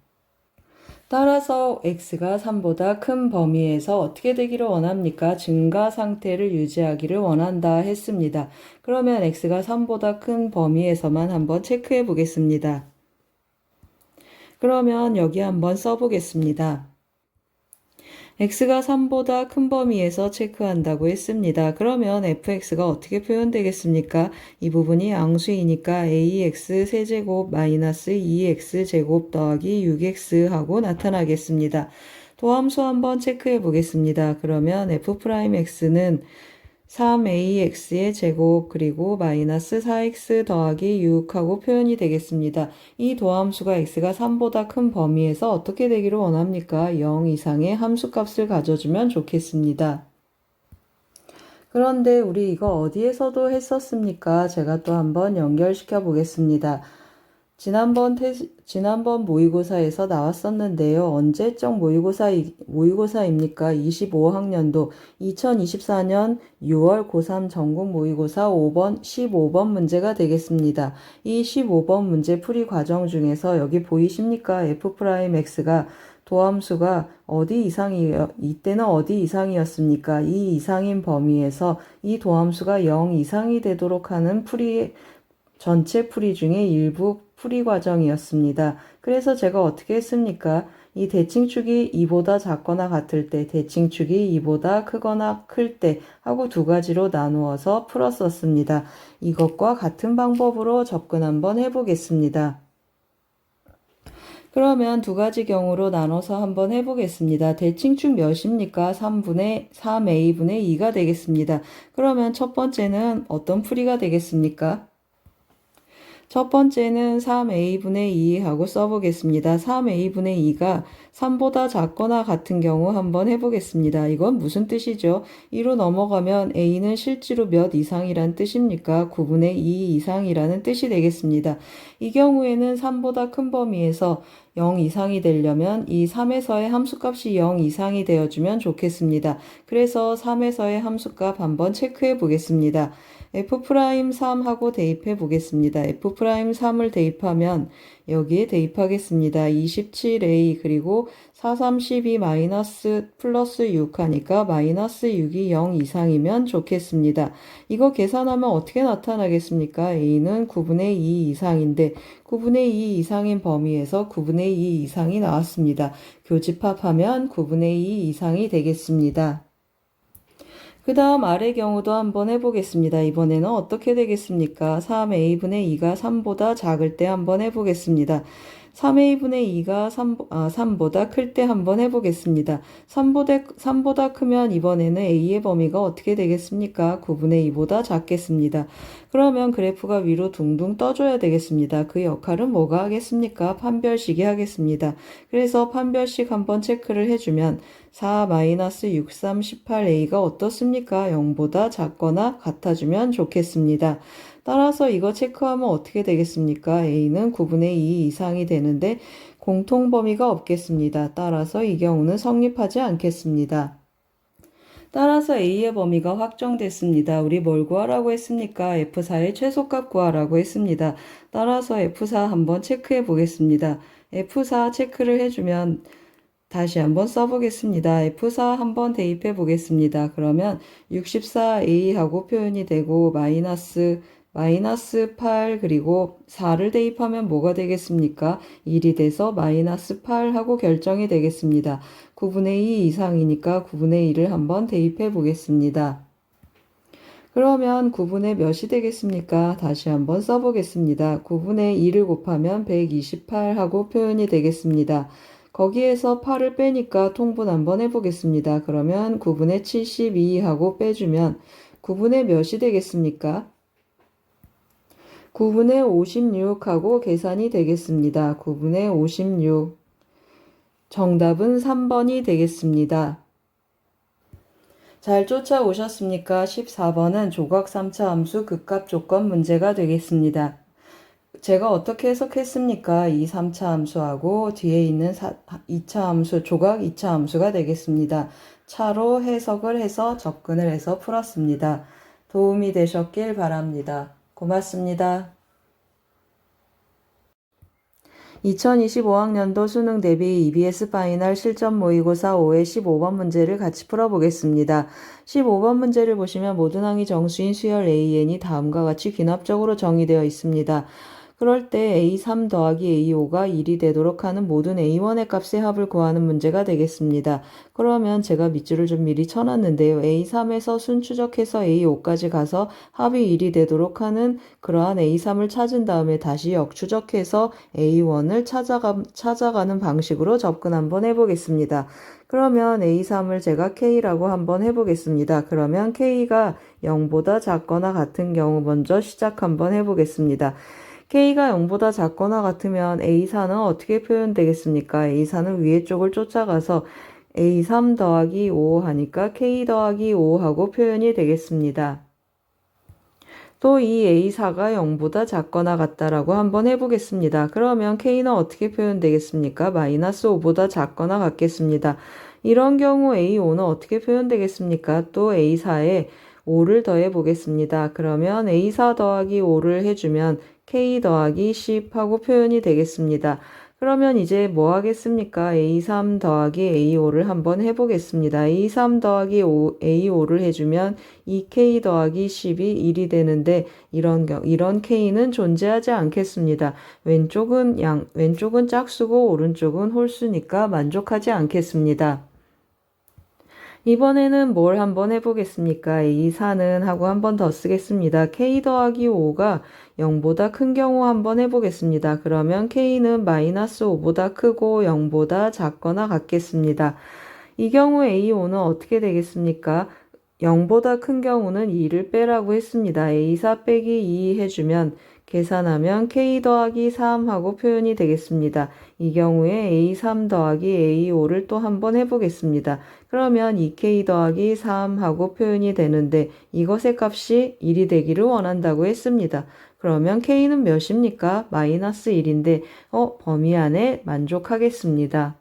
따라서 x가 3보다 큰 범위에서 어떻게 되기를 원합니까? 증가 상태를 유지하기를 원한다 했습니다. 그러면 x가 3보다 큰 범위에서만 한번 체크해 보겠습니다. 그러면 여기 한번 써보겠습니다. x가 3보다 큰 범위에서 체크한다고 했습니다. 그러면 fx가 어떻게 표현되겠습니까? 이 부분이 양수이니까 ax 세제곱 마이너스 2x 제곱 더하기 6x 하고 나타나겠습니다. 도함수 한번 체크해 보겠습니다. 그러면 f'x는 3ax의 제곱 그리고 마이너스 4x 더하기 6하고 표현이 되겠습니다. 이 도함수가 x가 3보다 큰 범위에서 어떻게 되기를 원합니까? 0 이상의 함수값을 가져주면 좋겠습니다. 그런데 우리 이거 어디에서도 했었습니까? 제가 또 한번 연결시켜 보겠습니다. 지난번 모의고사에서 나왔었는데요. 언제적 모의고사입니까? 25학년도 2024년 6월 고3 전국 모의고사 15번 문제가 되겠습니다. 이 15번 문제 풀이 과정 중에서 여기 보이십니까? f'x가 도함수가 이때는 어디 이상이었습니까? 이 이상인 범위에서 이 도함수가 0 이상이 되도록 하는 전체 풀이 중에 일부 풀이 과정이었습니다. 그래서 제가 어떻게 했습니까? 이 대칭축이 2보다 작거나 같을 때, 대칭축이 2보다 크거나 클 때 하고 두 가지로 나누어서 풀었었습니다. 이것과 같은 방법으로 접근 한번 해보겠습니다. 그러면 두 가지 경우로 나눠서 한번 해보겠습니다. 대칭축 몇입니까? 3a분의 2가 되겠습니다. 그러면 첫 번째는 어떤 풀이가 되겠습니까? 첫 번째는 3a분의 2 하고 써보겠습니다. 3a분의 2가 3보다 작거나 같은 경우 한번 해보겠습니다. 이건 무슨 뜻이죠? 2로 넘어가면 a는 실제로 몇 이상이란 뜻입니까? 9분의 2 이상이라는 뜻이 되겠습니다. 이 경우에는 3보다 큰 범위에서 0 이상이 되려면 이 3에서의 함수값이 0 이상이 되어주면 좋겠습니다. 그래서 3에서의 함수값 한번 체크해 보겠습니다. F'3 하고 대입해 보겠습니다. F'3을 대입하면 여기에 대입하겠습니다. 27a 그리고 4, 3, 12 마이너스 플러스 6 하니까 마이너스 6이 0 이상이면 좋겠습니다. 이거 계산하면 어떻게 나타나겠습니까? a는 9분의 2 이상인데 9분의 2 이상인 범위에서 9분의 2 이상이 나왔습니다. 교집합하면 9분의 2 이상이 되겠습니다. 그 다음 아래 경우도 한번 해보겠습니다. 이번에는 어떻게 되겠습니까? 3a분의 2가 3보다 작을 때 한번 해보겠습니다. 3a분의 2가 3보다 클 때 한번 해보겠습니다. 3보다 크면 이번에는 a의 범위가 어떻게 되겠습니까? 9분의 2보다 작겠습니다. 그러면 그래프가 위로 둥둥 떠줘야 되겠습니다. 그 역할은 뭐가 하겠습니까? 판별식이 하겠습니다. 그래서 판별식 한번 체크를 해주면 4-6, 3, 18a가 어떻습니까? 0보다 작거나 같아주면 좋겠습니다. 따라서 이거 체크하면 어떻게 되겠습니까? a는 9분의 2 이상이 되는데 공통범위가 없겠습니다. 따라서 이 경우는 성립하지 않겠습니다. 따라서 a의 범위가 확정됐습니다. 우리 뭘 구하라고 했습니까? F4의 최소값 구하라고 했습니다. 따라서 F4 한번 체크해 보겠습니다. F4 체크를 해주면 다시 한번 써보겠습니다. F4 한번 대입해 보겠습니다. 그러면 64a 하고 표현이 되고 마이너스 8 그리고 4를 대입하면 뭐가 되겠습니까? 1이 돼서 마이너스 8 하고 결정이 되겠습니다. 9분의 2 이상이니까 9분의 1을 한번 대입해 보겠습니다. 그러면 9분의 몇이 되겠습니까? 다시 한번 써보겠습니다. 9분의 2를 곱하면 128 하고 표현이 되겠습니다. 거기에서 8을 빼니까 통분 한번 해보겠습니다. 그러면 9분의 72 하고 빼주면 9분의 몇이 되겠습니까? 9분의 56 하고 계산이 되겠습니다. 9분의 56. 정답은 3번이 되겠습니다. 잘 쫓아오셨습니까? 14번은 조각 3차 함수 극값 조건 문제가 되겠습니다. 제가 어떻게 해석했습니까? 이 3차 함수하고 뒤에 있는 2차 함수, 조각 2차 함수가 되겠습니다. 차로 해석을 해서 접근을 해서 풀었습니다. 도움이 되셨길 바랍니다. 고맙습니다. 2025학년도 수능 대비 EBS 파이널 실전 모의고사 5회 15번 문제를 같이 풀어보겠습니다. 15번 문제를 보시면 모든 항이 정수인 수열 AN이 다음과 같이 귀납적으로 정의되어 있습니다. 그럴 때 A3 더하기 A5가 1이 되도록 하는 모든 A1의 값의 합을 구하는 문제가 되겠습니다. 그러면 제가 밑줄을 좀 미리 쳐놨는데요. A3에서 순추적해서 A5까지 가서 합이 1이 되도록 하는 그러한 A3을 찾은 다음에 다시 역추적해서 A1을 찾아가는 방식으로 접근 한번 해보겠습니다. 그러면 A3을 제가 K라고 한번 해보겠습니다. 그러면 K가 0보다 작거나 같은 경우 먼저 시작 한번 해보겠습니다. K가 0보다 작거나 같으면 A4는 어떻게 표현되겠습니까? A4는 위에 쪽을 쫓아가서 A3 더하기 5 하니까 K 더하기 5 하고 표현이 되겠습니다. 또 이 A4가 0보다 작거나 같다라고 한번 해보겠습니다. 그러면 K는 어떻게 표현되겠습니까? 마이너스 5보다 작거나 같겠습니다. 이런 경우 A5는 어떻게 표현되겠습니까? 또 A4에 5를 더해 보겠습니다. 그러면 A4 더하기 5를 해주면 K 더하기 10 하고 표현이 되겠습니다. 그러면 이제 뭐 하겠습니까? A3 더하기 A5를 한번 해보겠습니다. A3 더하기 A5를 해주면 2K 더하기 10이 1이 되는데 이런 K는 존재하지 않겠습니다. 왼쪽은 짝수고 오른쪽은 홀수니까 만족하지 않겠습니다. 이번에는 뭘 한번 해보겠습니까? A4는 하고 한 번 더 쓰겠습니다. K 더하기 5가 0보다 큰 경우 한번 해보겠습니다. 그러면 K는 마이너스 5보다 크고 0보다 작거나 같겠습니다. 이 경우 A5는 어떻게 되겠습니까? 0보다 큰 경우는 2를 빼라고 했습니다. A4 빼기 2 해주면 계산하면 K 더하기 3 하고 표현이 되겠습니다. 이 경우에 A3 더하기 A5를 또 한번 해보겠습니다. 그러면 2K 더하기 3 하고 표현이 되는데 이것의 값이 1이 되기를 원한다고 했습니다. 그러면 K는 몇입니까? 마이너스 1인데 범위 안에 만족하겠습니다.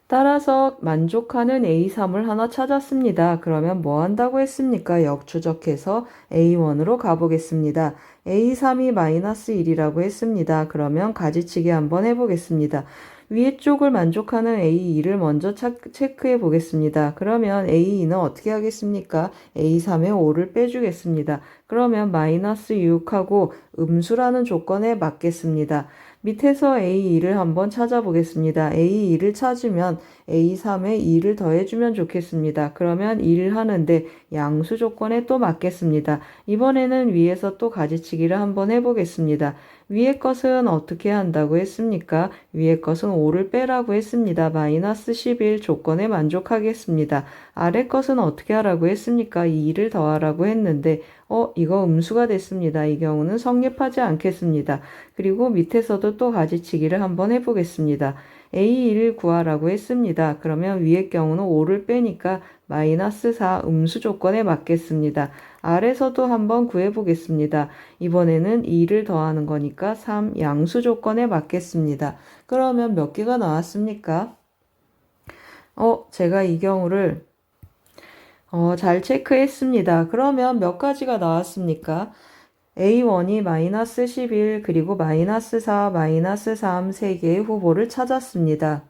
따라서 만족하는 A3을 하나 찾았습니다. 그러면 뭐 한다고 했습니까? 역추적해서 A1으로 가보겠습니다. A3이 마이너스 1이라고 했습니다. 그러면 가지치기 한번 해보겠습니다. 위에 쪽을 만족하는 A2를 먼저 체크해 보겠습니다. 그러면 A2는 어떻게 하겠습니까? A3에 5를 빼주겠습니다. 그러면 마이너스 6하고 음수라는 조건에 맞겠습니다. 밑에서 A2를 한번 찾아보겠습니다. A2를 찾으면 A3에 2를 더해주면 좋겠습니다. 그러면 1을 하는데 양수 조건에 또 맞겠습니다. 이번에는 위에서 또 가지치기를 한번 해보겠습니다. 위의 것은 어떻게 한다고 했습니까? 위의 것은 5를 빼라고 했습니다. 마이너스 11 조건에 만족하겠습니다. 아래 것은 어떻게 하라고 했습니까? 2를 더하라고 했는데 이거 음수가 됐습니다. 이 경우는 성립하지 않겠습니다. 그리고 밑에서도 또 가지치기를 한번 해보겠습니다. A1을 구하라고 했습니다. 그러면 위의 경우는 5를 빼니까 마이너스 4 음수 조건에 맞겠습니다. 아래서도 한번 구해보겠습니다. 이번에는 2를 더하는 거니까 3 양수 조건에 맞겠습니다. 그러면 몇 개가 나왔습니까? 제가 이 경우를 잘 체크했습니다. 그러면 몇 가지가 나왔습니까? A1이 마이너스 11 그리고 마이너스 4, 마이너스 3 3개의 후보를 찾았습니다.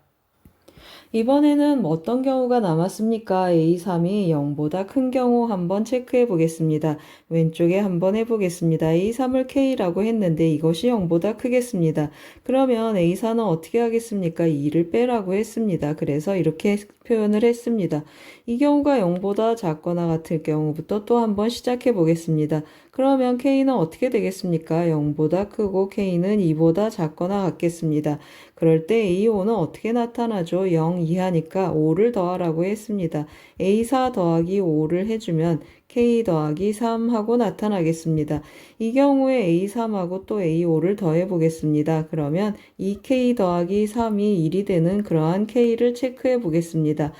이번에는 어떤 경우가 남았습니까? A3이 0보다 큰 경우 한번 체크해 보겠습니다. 왼쪽에 한번 해보겠습니다. A3을 K라고 했는데 이것이 0보다 크겠습니다. 그러면 A4는 어떻게 하겠습니까? 2를 빼라고 했습니다. 그래서 이렇게 표현을 했습니다. 이 경우가 0보다 작거나 같을 경우부터 또 한번 시작해 보겠습니다. 그러면 K는 어떻게 되겠습니까? 0보다 크고 K는 2보다 작거나 같겠습니다. 그럴 때 A5는 어떻게 나타나죠? 0 이하니까 5를 더하라고 했습니다. A4 더하기 5를 해주면 K 더하기 3하고 나타나겠습니다. 이 경우에 A3하고 또 A5를 더해 보겠습니다. 그러면 2K 더하기 3이 1이 되는 그러한 K를 체크해 보겠습니다.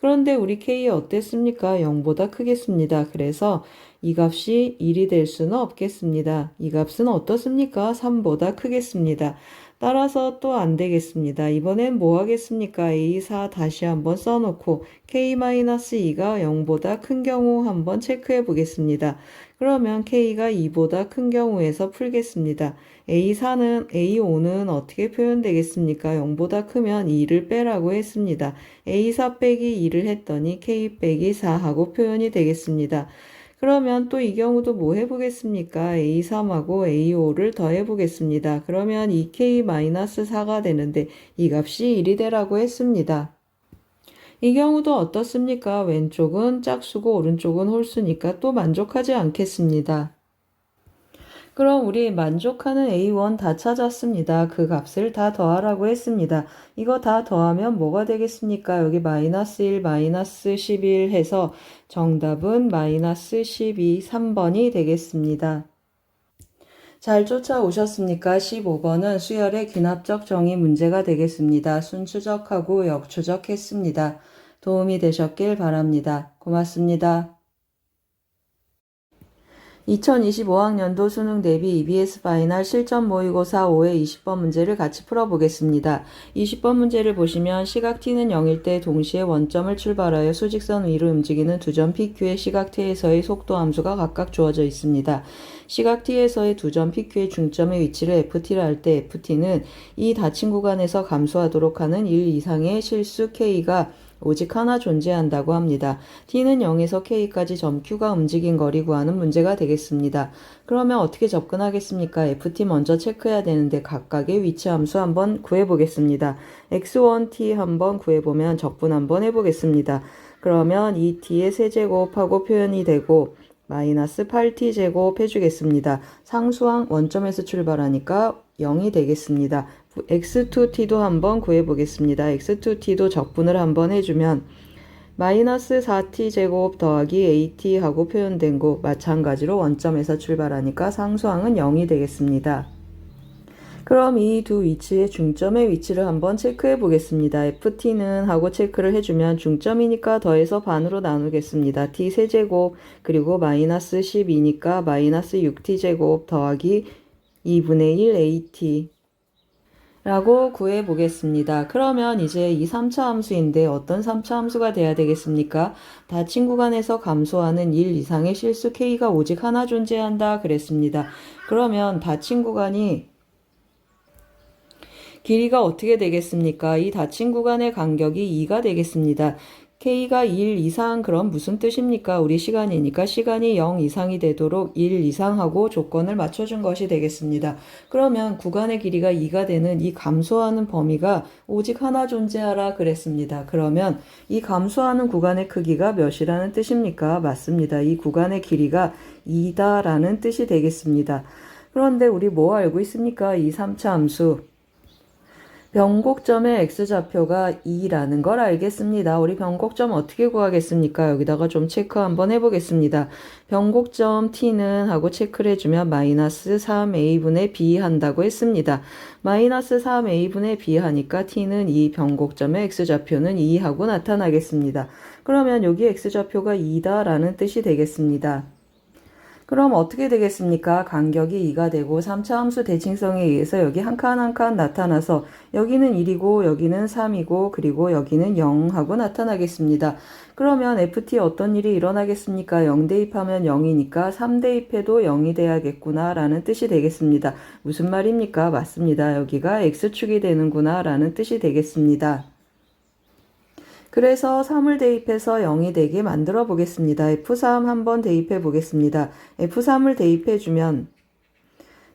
그런데 우리 K 어땠습니까? 0보다 크겠습니다. 그래서 이 값이 1이 될 수는 없겠습니다. 이 값은 어떻습니까? 3보다 크겠습니다. 따라서 또 안 되겠습니다. 이번엔 뭐 하겠습니까? A4 다시 한번 써놓고 K-2가 0보다 큰 경우 한번 체크해 보겠습니다. 그러면 K가 2보다 큰 경우에서 풀겠습니다. A5는 어떻게 표현되겠습니까? 0보다 크면 2를 빼라고 했습니다. A4 빼기 2를 했더니 K 빼기 4하고 표현이 되겠습니다. 그러면 또 이 경우도 뭐 해보겠습니까? A3하고 A5를 더해보겠습니다. 그러면 2K-4가 되는데 이 값이 1이 되라고 했습니다. 이 경우도 어떻습니까? 왼쪽은 짝수고 오른쪽은 홀수니까 또 만족하지 않겠습니다. 그럼 우리 만족하는 A1 다 찾았습니다. 그 값을 다 더하라고 했습니다. 이거 다 더하면 뭐가 되겠습니까? 여기 마이너스 1, 마이너스 11 해서 정답은 마이너스 12, 3번이 되겠습니다. 잘 쫓아오셨습니까? 15번은 수열의 귀납적 정의 문제가 되겠습니다. 순추적하고 역추적했습니다. 도움이 되셨길 바랍니다. 고맙습니다. 2025학년도 수능 대비 EBS 파이널 실전 모의고사 5회 20번 문제를 같이 풀어보겠습니다. 20번 문제를 보시면 시각 t는 0일 때 동시에 원점을 출발하여 수직선 위로 움직이는 두 점 PQ의 시각 t에서의 속도 함수가 각각 주어져 있습니다. 시각 t에서의 두 점 PQ의 중점의 위치를 FT라 할 때 FT는 이 닫힌 구간에서 감소하도록 하는 1 이상의 실수 K가 오직 하나 존재한다고 합니다. t는 0에서 k까지 점 q가 움직인 거리 구하는 문제가 되겠습니다. 그러면 어떻게 접근하겠습니까? ft 먼저 체크해야 되는데 각각의 위치 함수 한번 구해보겠습니다. x1t 한번 구해보면 적분 한번 해보겠습니다. 그러면 이 t의 세제곱하고 표현이 되고 마이너스 8t 제곱 해주겠습니다. 상수항 원점에서 출발하니까 0이 되겠습니다. x2t도 한번 구해보겠습니다. x2t도 적분을 한번 해주면 마이너스 4t 제곱 더하기 at 하고 표현된 거 마찬가지로 원점에서 출발하니까 상수항은 0이 되겠습니다. 그럼 이 두 위치의 중점의 위치를 한번 체크해 보겠습니다. ft는 하고 체크를 해주면 중점이니까 더해서 반으로 나누겠습니다. t 세제곱 그리고 마이너스 12니까 마이너스 6t 제곱 더하기 2분의 1 at 라고 구해 보겠습니다. 그러면 이제 이 3차 함수인데 어떤 3차 함수가 돼야 되겠습니까? 닫힌 구간에서 감소하는 1 이상의 실수 k가 오직 하나 존재한다 그랬습니다. 그러면 닫힌 구간이 길이가 어떻게 되겠습니까? 이 닫힌 구간의 간격이 2가 되겠습니다. K가 1 이상 그럼 무슨 뜻입니까? 우리 시간이니까 시간이 0 이상이 되도록 1 이상하고 조건을 맞춰준 것이 되겠습니다. 그러면 구간의 길이가 2가 되는 이 감소하는 범위가 오직 하나 존재하라 그랬습니다. 그러면 이 감소하는 구간의 크기가 몇이라는 뜻입니까? 맞습니다. 이 구간의 길이가 2다라는 뜻이 되겠습니다. 그런데 우리 뭐 알고 있습니까? 이 3차 함수. 변곡점의 x좌표가 2라는 걸 알겠습니다. 우리 변곡점 어떻게 구하겠습니까? 여기다가 좀 체크 한번 해보겠습니다. 변곡점 t는 하고 체크를 해주면 마이너스 3a분의 b 한다고 했습니다. 마이너스 3a분의 b 하니까 t는 이 변곡점의 x좌표는 2 하고 나타나겠습니다. 그러면 여기 x좌표가 2다라는 뜻이 되겠습니다. 그럼 어떻게 되겠습니까? 간격이 2가 되고 3차 함수 대칭성에 의해서 여기 한 칸 한 칸 나타나서 여기는 1이고 여기는 3이고 그리고 여기는 0 하고 나타나겠습니다. 그러면 ft 어떤 일이 일어나겠습니까? 0 대입하면 0이니까 3 대입해도 0이 돼야겠구나 라는 뜻이 되겠습니다. 무슨 말입니까? 맞습니다. 여기가 x축이 되는구나 라는 뜻이 되겠습니다. 그래서 3을 대입해서 0이 되게 만들어 보겠습니다. F3 한번 대입해 보겠습니다. F3을 대입해 주면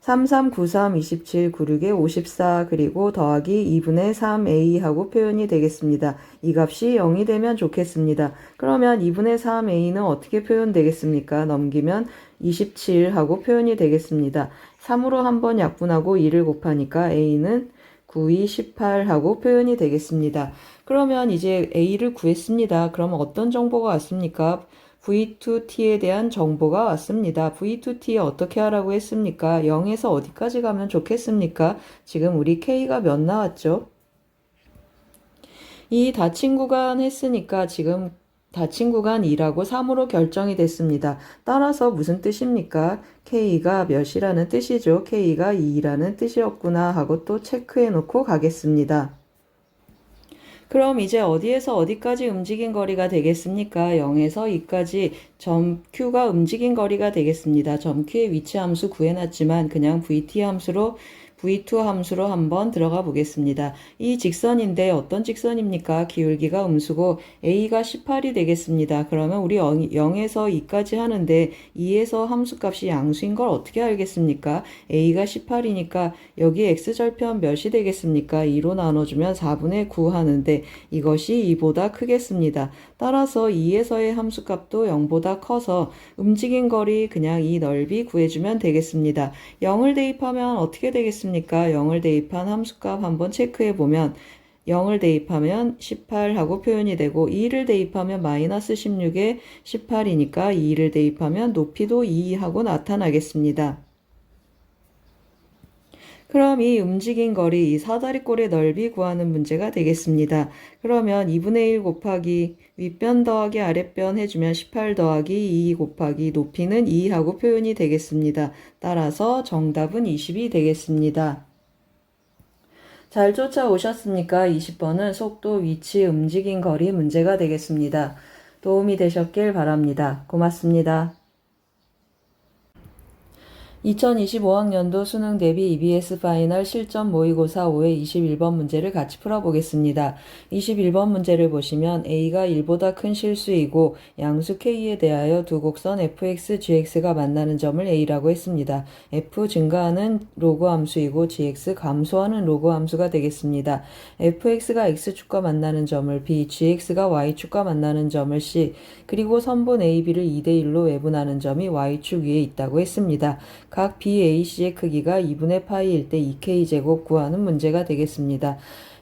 3, 3, 9, 3, 27, 9, 6에 54 그리고 더하기 2분의 3a 하고 표현이 되겠습니다. 이 값이 0이 되면 좋겠습니다. 그러면 2분의 3a는 어떻게 표현되겠습니까? 넘기면 27 하고 표현이 되겠습니다. 3으로 한번 약분하고 2를 곱하니까 a는 9, 2, 18 하고 표현이 되겠습니다. 그러면 이제 A를 구했습니다. 그러면 어떤 정보가 왔습니까? V2T에 대한 정보가 왔습니다. V2T에 어떻게 하라고 했습니까? 0에서 어디까지 가면 좋겠습니까? 지금 우리 K가 몇 나왔죠? 이 닫힌 구간 했으니까 지금 닫힌 구간 2라고 3으로 결정이 됐습니다. 따라서 무슨 뜻입니까? K가 몇이라는 뜻이죠. K가 2라는 뜻이었구나 하고 또 체크해 놓고 가겠습니다. 그럼 이제 어디에서 어디까지 움직인 거리가 되겠습니까? 0에서 2까지 점 Q가 움직인 거리가 되겠습니다. 점 Q의 위치 함수 구해놨지만 그냥 VT 함수로 V2 함수로 한번 들어가 보겠습니다. 이 직선인데 어떤 직선입니까? 기울기가 음수고 A가 18이 되겠습니다. 그러면 우리 0에서 2까지 하는데 2에서 함수값이 양수인 걸 어떻게 알겠습니까? A가 18이니까 여기 X절편 몇이 되겠습니까? 2로 나눠주면 4분의 9 하는데 이것이 2보다 크겠습니다. 따라서 2에서의 함수값도 0보다 커서 움직인 거리 그냥 이 넓이 구해주면 되겠습니다. 0을 대입하면 어떻게 되겠습니까? 0을 대입한 함수값 한번 체크해 보면 0을 대입하면 18 하고 표현이 되고 2를 대입하면 마이너스 16에 18이니까 2를 대입하면 높이도 2 하고 나타나겠습니다. 그럼 이 움직인 거리, 이 사다리꼴의 넓이 구하는 문제가 되겠습니다. 그러면 2분의 1 곱하기 윗변 더하기 아랫변 해주면 18 더하기 2 곱하기 높이는 2하고 표현이 되겠습니다. 따라서 정답은 20이 되겠습니다. 잘 쫓아오셨습니까? 20번은 속도, 위치, 움직인 거리 문제가 되겠습니다. 도움이 되셨길 바랍니다. 고맙습니다. 2025학년도 수능 대비 EBS 파이널 실전 모의고사 5회 21번 문제를 같이 풀어보겠습니다. 21번 문제를 보시면 A가 1보다 큰 실수이고 양수 K에 대하여 두 곡선 fx, gx가 만나는 점을 A라고 했습니다. f 증가하는 로그 함수이고 gx 감소하는 로그 함수가 되겠습니다. fx가 x축과 만나는 점을 B, gx가 y축과 만나는 점을 C, 그리고 선분 AB를 2대1로 외분하는 점이 y축 위에 있다고 했습니다. 각 BAC의 크기가 2분의 파이일 때 2K제곱 구하는 문제가 되겠습니다.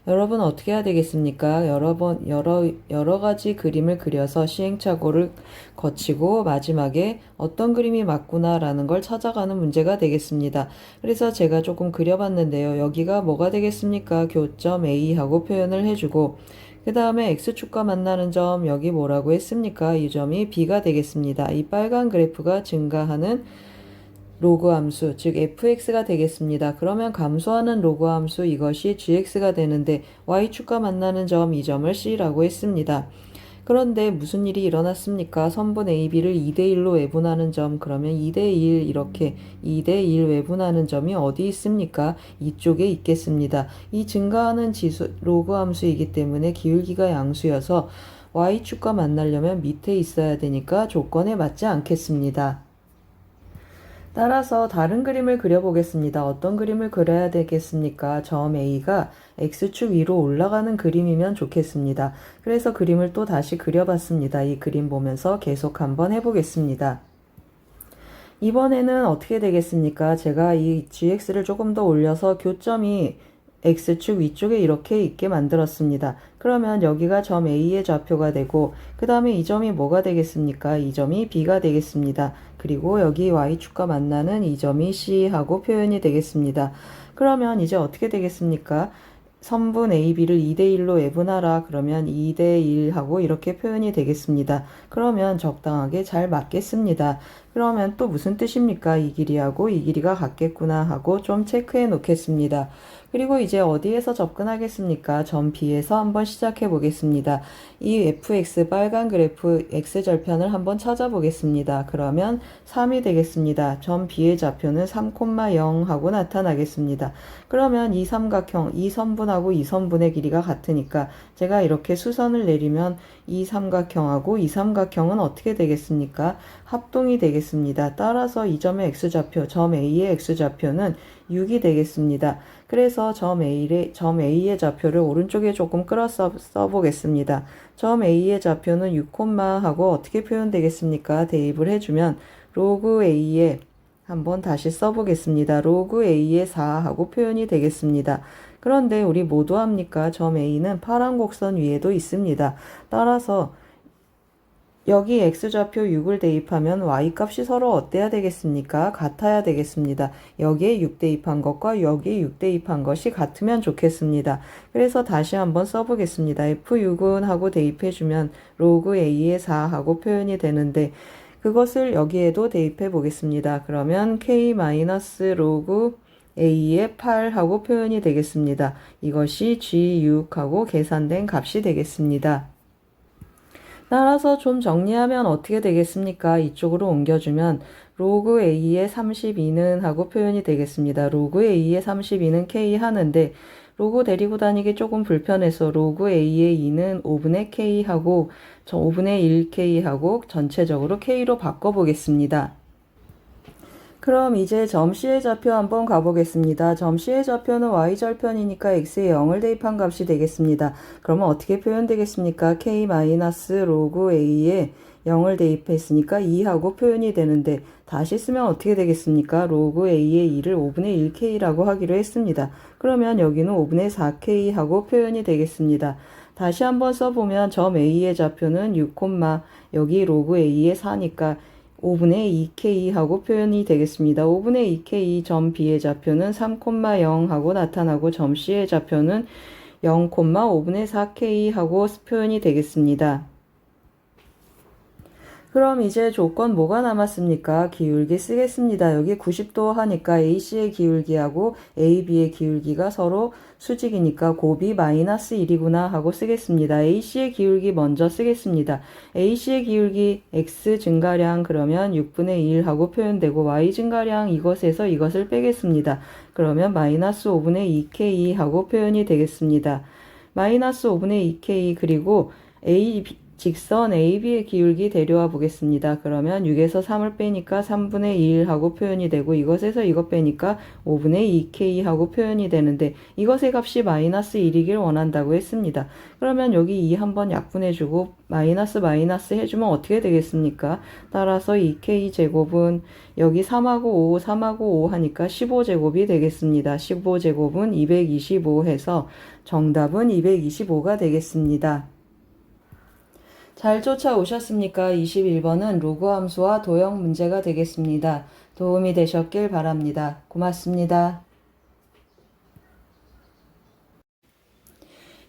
여러분 어떻게 해야 되겠습니까? 여러 가지 그림을 그려서 시행착오를 거치고 마지막에 어떤 그림이 맞구나라는 걸 찾아가는 문제가 되겠습니다. 그래서 제가 조금 그려봤는데요. 여기가 뭐가 되겠습니까? 교점 A하고 표현을 해주고 그 다음에 X축과 만나는 점 여기 뭐라고 했습니까? 이 점이 B가 되겠습니다. 이 빨간 그래프가 증가하는 로그 함수, 즉 fx가 되겠습니다. 그러면 감소하는 로그 함수 이것이 gx가 되는데 y축과 만나는 점 이 점을 c라고 했습니다. 그런데 무슨 일이 일어났습니까? 선분 AB를 2대1로 외분하는 점, 그러면 2대1 이렇게 2대1 외분하는 점이 어디 있습니까? 이쪽에 있겠습니다. 이 증가하는 지수 로그 함수이기 때문에 기울기가 양수여서 y축과 만나려면 밑에 있어야 되니까 조건에 맞지 않겠습니다. 따라서 다른 그림을 그려보겠습니다. 어떤 그림을 그려야 되겠습니까? 점 A가 X축 위로 올라가는 그림이면 좋겠습니다. 그래서 그림을 또 다시 그려봤습니다. 이 그림 보면서 계속 한번 해보겠습니다. 이번에는 어떻게 되겠습니까? 제가 이 GX를 조금 더 올려서 교점이 X축 위쪽에 이렇게 있게 만들었습니다. 그러면 여기가 점 A의 좌표가 되고 그 다음에 이 점이 뭐가 되겠습니까? 이 점이 B가 되겠습니다. 그리고 여기 Y축과 만나는 이 점이 C하고 표현이 되겠습니다. 그러면 이제 어떻게 되겠습니까? 선분 AB를 2대1로 외분하라 그러면 2대1하고 이렇게 표현이 되겠습니다. 그러면 적당하게 잘 맞겠습니다. 그러면 또 무슨 뜻입니까? 이 길이하고 이 길이가 같겠구나 하고 좀 체크해 놓겠습니다. 그리고 이제 어디에서 접근하겠습니까? 점 B에서 한번 시작해 보겠습니다. 이 fx 빨간 그래프 x절편을 한번 찾아보겠습니다. 그러면 3이 되겠습니다. 점 B의 좌표는 3,0 하고 나타나겠습니다. 그러면 이 삼각형, 이 선분하고 이 선분의 길이가 같으니까 제가 이렇게 수선을 내리면 이 삼각형하고 이 삼각형은 어떻게 되겠습니까? 합동이 되겠습니다. 따라서 이 점의 x좌표, 점 A의 x좌표는 6이 되겠습니다. 그래서 점 A의 좌표를 오른쪽에 조금 끌어서 써보겠습니다. 점 A의 좌표는 6, 하고 어떻게 표현되겠습니까? 대입을 해주면 로그 A의 한번 다시 써보겠습니다. 로그 A의 4하고 표현이 되겠습니다. 그런데 우리 모두 합니까? 점 A는 파란 곡선 위에도 있습니다. 따라서 여기 x좌표 6을 대입하면 y값이 서로 어때야 되겠습니까? 같아야 되겠습니다. 여기에 6 대입한 것과 여기에 6 대입한 것이 같으면 좋겠습니다. 그래서 다시 한번 써보겠습니다. f6은 하고 대입해주면 로그 a의 4 하고 표현이 되는데 그것을 여기에도 대입해 보겠습니다. 그러면 k-로그 a의 8 하고 표현이 되겠습니다. 이것이 g6하고 계산된 값이 되겠습니다. 따라서 좀 정리하면 어떻게 되겠습니까? 이쪽으로 옮겨주면 로그 A의 32는 하고 표현이 되겠습니다. 로그 A의 32는 K 하는데 로그 데리고 다니기 조금 불편해서 로그 A의 2는 5분의 K 하고 5분의 1K 하고 전체적으로 K로 바꿔보겠습니다. 그럼 이제 점 C의 좌표 한번 가보겠습니다. 점 C의 좌표는 Y절편이니까 X에 0을 대입한 값이 되겠습니다. 그러면 어떻게 표현되겠습니까? K-로그 A에 0을 대입했으니까 2하고 표현이 되는데 다시 쓰면 어떻게 되겠습니까? 로그 A의 2를 5분의 1K라고 하기로 했습니다. 그러면 여기는 5분의 4K 하고 표현이 되겠습니다. 다시 한번 써보면 점 A의 좌표는 6, 여기 로그 A의 4니까 5분의 2k 하고 표현이 되겠습니다. 5분의 2k 점 B의 좌표는 3,0 하고 나타나고 점 C의 좌표는 0,5분의 4k 하고 표현이 되겠습니다. 그럼 이제 조건 뭐가 남았습니까? 기울기 쓰겠습니다. 여기 90도 하니까 AC의 기울기하고 AB의 기울기가 서로 수직이니까 곱이 마이너스 1이구나 하고 쓰겠습니다. AC의 기울기 먼저 쓰겠습니다. AC의 기울기 X 증가량 그러면 6분의 1 하고 표현되고 Y 증가량 이것에서 이것을 빼겠습니다. 그러면 마이너스 5분의 2K 하고 표현이 되겠습니다. 마이너스 5분의 2K 그리고 직선 AB의 기울기 데려와 보겠습니다. 그러면 6에서 3을 빼니까 3분의 1 하고 표현이 되고 이것에서 이것 빼니까 5분의 2K 하고 표현이 되는데 이것의 값이 마이너스 1이길 원한다고 했습니다. 그러면 여기 2 한번 약분해주고 마이너스 해주면 어떻게 되겠습니까? 따라서 2K 제곱은 여기 3하고 5 하니까 15제곱이 되겠습니다. 15제곱은 225 해서 정답은 225가 되겠습니다. 잘 쫓아오셨습니까? 21번은 로그 함수와 도형 문제가 되겠습니다. 도움이 되셨길 바랍니다. 고맙습니다.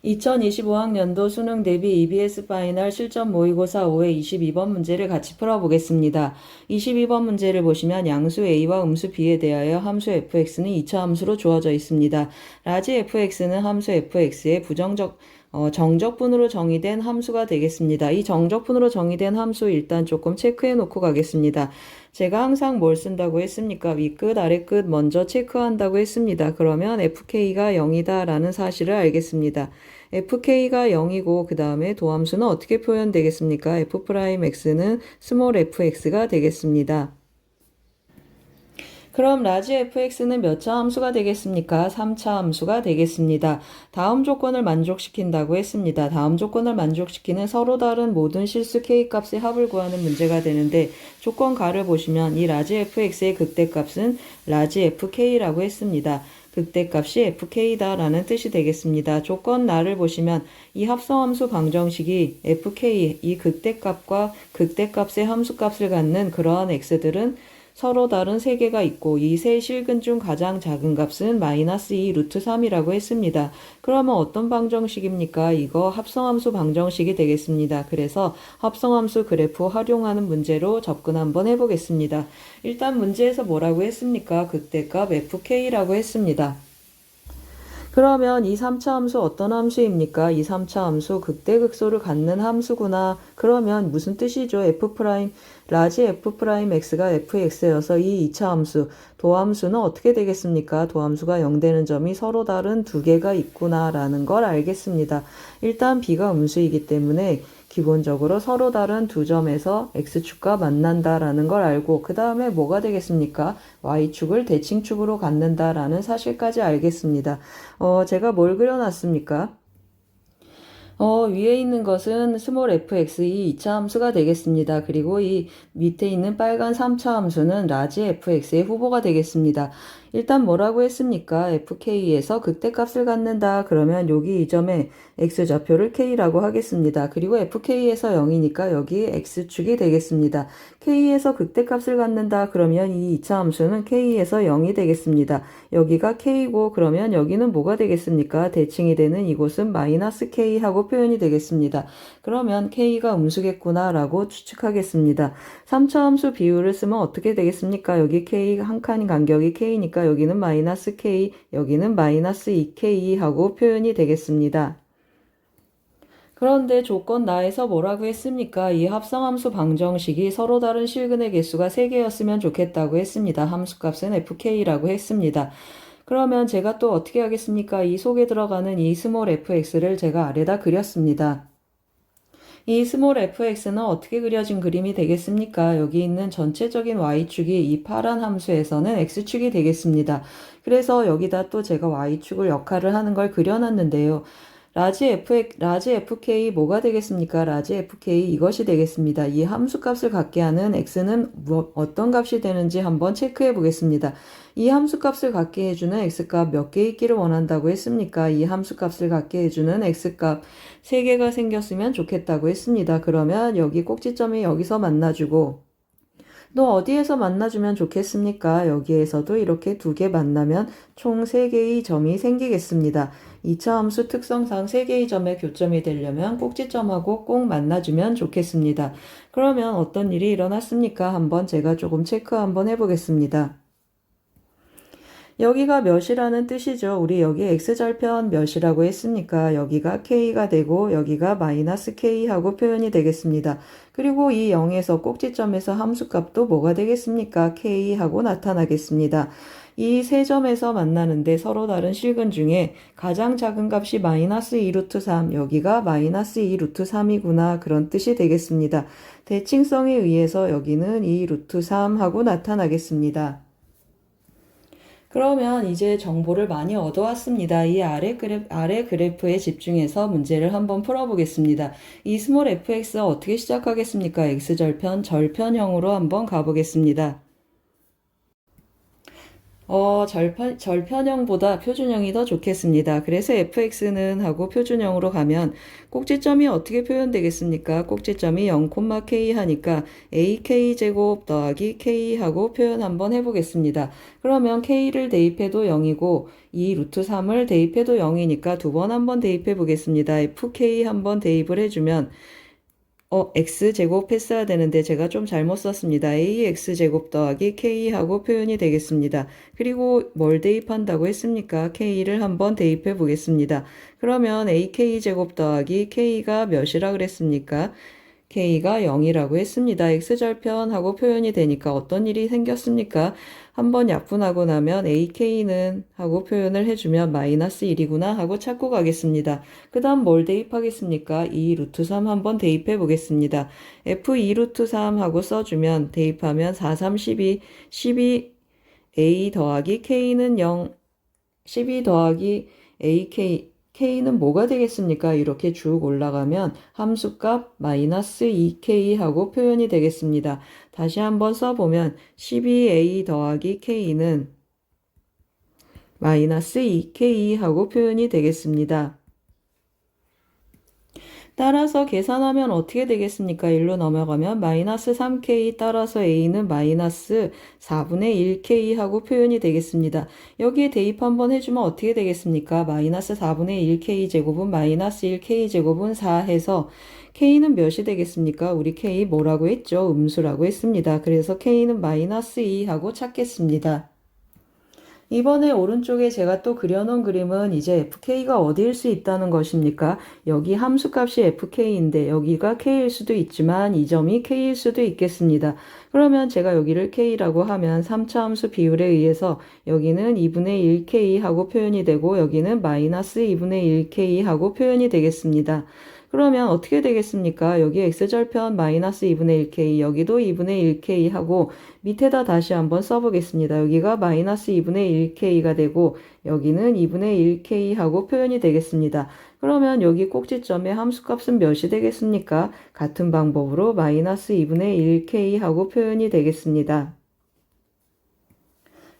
2025학년도 수능 대비 EBS 파이널 실전 모의고사 5회 22번 문제를 같이 풀어보겠습니다. 22번 문제를 보시면 양수 A와 음수 B에 대하여 함수 fx는 2차 함수로 주어져 있습니다. 라지 fx는 함수 fx의 정적분으로 정의된 함수가 되겠습니다. 이 정적분으로 정의된 함수 일단 조금 체크해 놓고 가겠습니다. 제가 항상 뭘 쓴다고 했습니까? 윗끝, 아래끝 먼저 체크한다고 했습니다. 그러면 fk가 0이다 라는 사실을 알겠습니다. fk가 0이고 그 다음에 도함수는 어떻게 표현되겠습니까? f'x는 스몰 fx가 되겠습니다. 그럼 라지 fx는 몇 차 함수가 되겠습니까? 3차 함수가 되겠습니다. 다음 조건을 만족시킨다고 했습니다. 다음 조건을 만족시키는 서로 다른 모든 실수 k값의 합을 구하는 문제가 되는데 조건 가를 보시면 이 라지 fx의 극대값은 라지 fk라고 했습니다. 극대값이 fk다 라는 뜻이 되겠습니다. 조건 나를 보시면 이 합성함수 방정식이 fk, 이 극대값과 극대값의 함수값을 갖는 그러한 x들은 서로 다른 세 개가 있고 이 세 실근 중 가장 작은 값은 마이너스 2 루트 3이라고 했습니다. 그러면 어떤 방정식입니까? 이거 합성함수 방정식이 되겠습니다. 그래서 합성함수 그래프 활용하는 문제로 접근 한번 해보겠습니다. 일단 문제에서 뭐라고 했습니까? 극대값 fk라고 했습니다. 그러면 이 3차 함수 어떤 함수입니까? 이 3차 함수 극대극소를 갖는 함수구나. 그러면 무슨 뜻이죠? 라지 f'x가 fx여서 이 2차 함수, 도함수는 어떻게 되겠습니까? 도함수가 0 되는 점이 서로 다른 두 개가 있구나 라는 걸 알겠습니다. 일단 b가 음수이기 때문에 기본적으로 서로 다른 두 점에서 x축과 만난다라는 걸 알고 그 다음에 뭐가 되겠습니까? y축을 대칭축으로 갖는다라는 사실까지 알겠습니다. 제가 뭘 그려놨습니까? 위에 있는 것은 스몰 fx 이 2차 함수가 되겠습니다. 그리고 이 밑에 있는 빨간 3차 함수는 라지 fx의 후보가 되겠습니다. 일단 뭐라고 했습니까? fk에서 극대값을 갖는다. 그러면 여기 이 점에 x좌표를 k라고 하겠습니다. 그리고 fk에서 0이니까 여기 x축이 되겠습니다. k에서 극대값을 갖는다. 그러면 이 2차 함수는 k에서 0이 되겠습니다. 여기가 k고 그러면 여기는 뭐가 되겠습니까? 대칭이 되는 이곳은 마이너스 k 하고 표현이 되겠습니다. 그러면 k가 음수겠구나 라고 추측하겠습니다. 3차 함수 비율을 쓰면 어떻게 되겠습니까? 여기 k 한 칸 간격이 k니까 여기는 마이너스 k, 여기는 마이너스 2k 하고 표현이 되겠습니다. 그런데 조건 나에서 뭐라고 했습니까? 이 합성함수 방정식이 서로 다른 실근의 개수가 3개였으면 좋겠다고 했습니다. 함수값은 fk라고 했습니다. 그러면 제가 또 어떻게 하겠습니까? 이 속에 들어가는 이 스몰 fx를 제가 아래다 그렸습니다. 이 스몰 fx는 어떻게 그려진 그림이 되겠습니까? 여기 있는 전체적인 y축이 이 파란 함수에서는 x축이 되겠습니다. 그래서 여기다 또 제가 y축을 역할을 하는 걸 그려놨는데요. 라지 fk 뭐가 되겠습니까? 라지 fk 이것이 되겠습니다. 이 함수값을 갖게 하는 x는 어떤 값이 되는지 한번 체크해 보겠습니다. 이 함수값을 갖게 해주는 x값 몇 개 있기를 원한다고 했습니까? 이 함수값을 갖게 해주는 x값 3개가 생겼으면 좋겠다고 했습니다. 그러면 여기 꼭지점이 여기서 만나주고 너 어디에서 만나주면 좋겠습니까? 여기에서도 이렇게 두 개 만나면 총 3개의 점이 생기겠습니다. 2차 함수 특성상 3개의 점의 교점이 되려면 꼭지점하고 꼭 만나주면 좋겠습니다. 그러면 어떤 일이 일어났습니까? 한번 제가 조금 체크 한번 해보겠습니다. 여기가 몇이라는 뜻이죠. 우리 여기 x절편 몇이라고 했으니까 여기가 k가 되고 여기가 마이너스 k하고 표현이 되겠습니다. 그리고 이 0에서 꼭지점에서 함수값도 뭐가 되겠습니까? k하고 나타나겠습니다. 이 세 점에서 만나는데 서로 다른 실근 중에 가장 작은 값이 마이너스 2루트 3, 여기가 마이너스 2루트 3이구나 그런 뜻이 되겠습니다. 대칭성에 의해서 여기는 2루트 3 하고 나타나겠습니다. 그러면 이제 정보를 많이 얻어왔습니다. 이 아래 그래프에 집중해서 문제를 한번 풀어보겠습니다. 이 스몰 fx 어떻게 시작하겠습니까? x절편, 절편형으로 한번 가보겠습니다. 절편형보다 표준형이 더 좋겠습니다. 그래서 fx는 하고 표준형으로 가면 꼭지점이 어떻게 표현되겠습니까? 꼭지점이 0,k 하니까 ak제곱 더하기 k 하고 표현 한번 해보겠습니다. 그러면 k를 대입해도 0이고 이 루트 3을 대입해도 0이니까 두 번 한번 대입해 보겠습니다. fk 한번 대입을 해주면 x제곱 했어야 되는데 제가 좀 잘못 썼습니다. ax제곱 더하기 k하고 표현이 되겠습니다. 그리고 뭘 대입한다고 했습니까? k를 한번 대입해 보겠습니다. 그러면 ak제곱 더하기 k가 몇이라 그랬습니까? k가 0이라고 했습니다. x절편하고 표현이 되니까 어떤 일이 생겼습니까? 한번 약분하고 나면 ak는 하고 표현을 해주면 마이너스 1이구나 하고 찾고 가겠습니다. 그 다음 뭘 대입하겠습니까? 2 루트 3 한번 대입해 보겠습니다. f2 루트 3 하고 써주면 대입하면 4, 3, 12 a 더하기 k는 0, 12 더하기 k는 뭐가 되겠습니까? 이렇게 쭉 올라가면 함수값 마이너스 2k 하고 표현이 되겠습니다. 다시 한번 써보면 12a 더하기 k는 마이너스 2k 하고 표현이 되겠습니다. 따라서 계산하면 어떻게 되겠습니까? 1로 넘어가면 마이너스 3k 따라서 a는 마이너스 4분의 1k 하고 표현이 되겠습니다. 여기에 대입 한번 해주면 어떻게 되겠습니까? 마이너스 4분의 1k 제곱은 마이너스 1k 제곱은 4 해서 k는 몇이 되겠습니까? 우리 k 뭐라고 했죠? 음수라고 했습니다. 그래서 k는 마이너스 2 하고 찾겠습니다. 이번에 오른쪽에 제가 또 그려놓은 그림은 이제 fk가 어디일 수 있다는 것입니까? 여기 함수값이 fk인데 여기가 k일 수도 있지만 이 점이 k일 수도 있겠습니다. 그러면 제가 여기를 k라고 하면 3차 함수 비율에 의해서 여기는 2분의 1k 하고 표현이 되고 여기는 마이너스 2분의 1k 하고 표현이 되겠습니다. 그러면 어떻게 되겠습니까? 여기 x절편 마이너스 2분의 1k, 여기도 2분의 1k 하고 밑에다 다시 한번 써보겠습니다. 여기가 마이너스 2분의 1k가 되고 여기는 2분의 1k 하고 표현이 되겠습니다. 그러면 여기 꼭지점의 함수값은 몇이 되겠습니까? 같은 방법으로 마이너스 2분의 1k 하고 표현이 되겠습니다.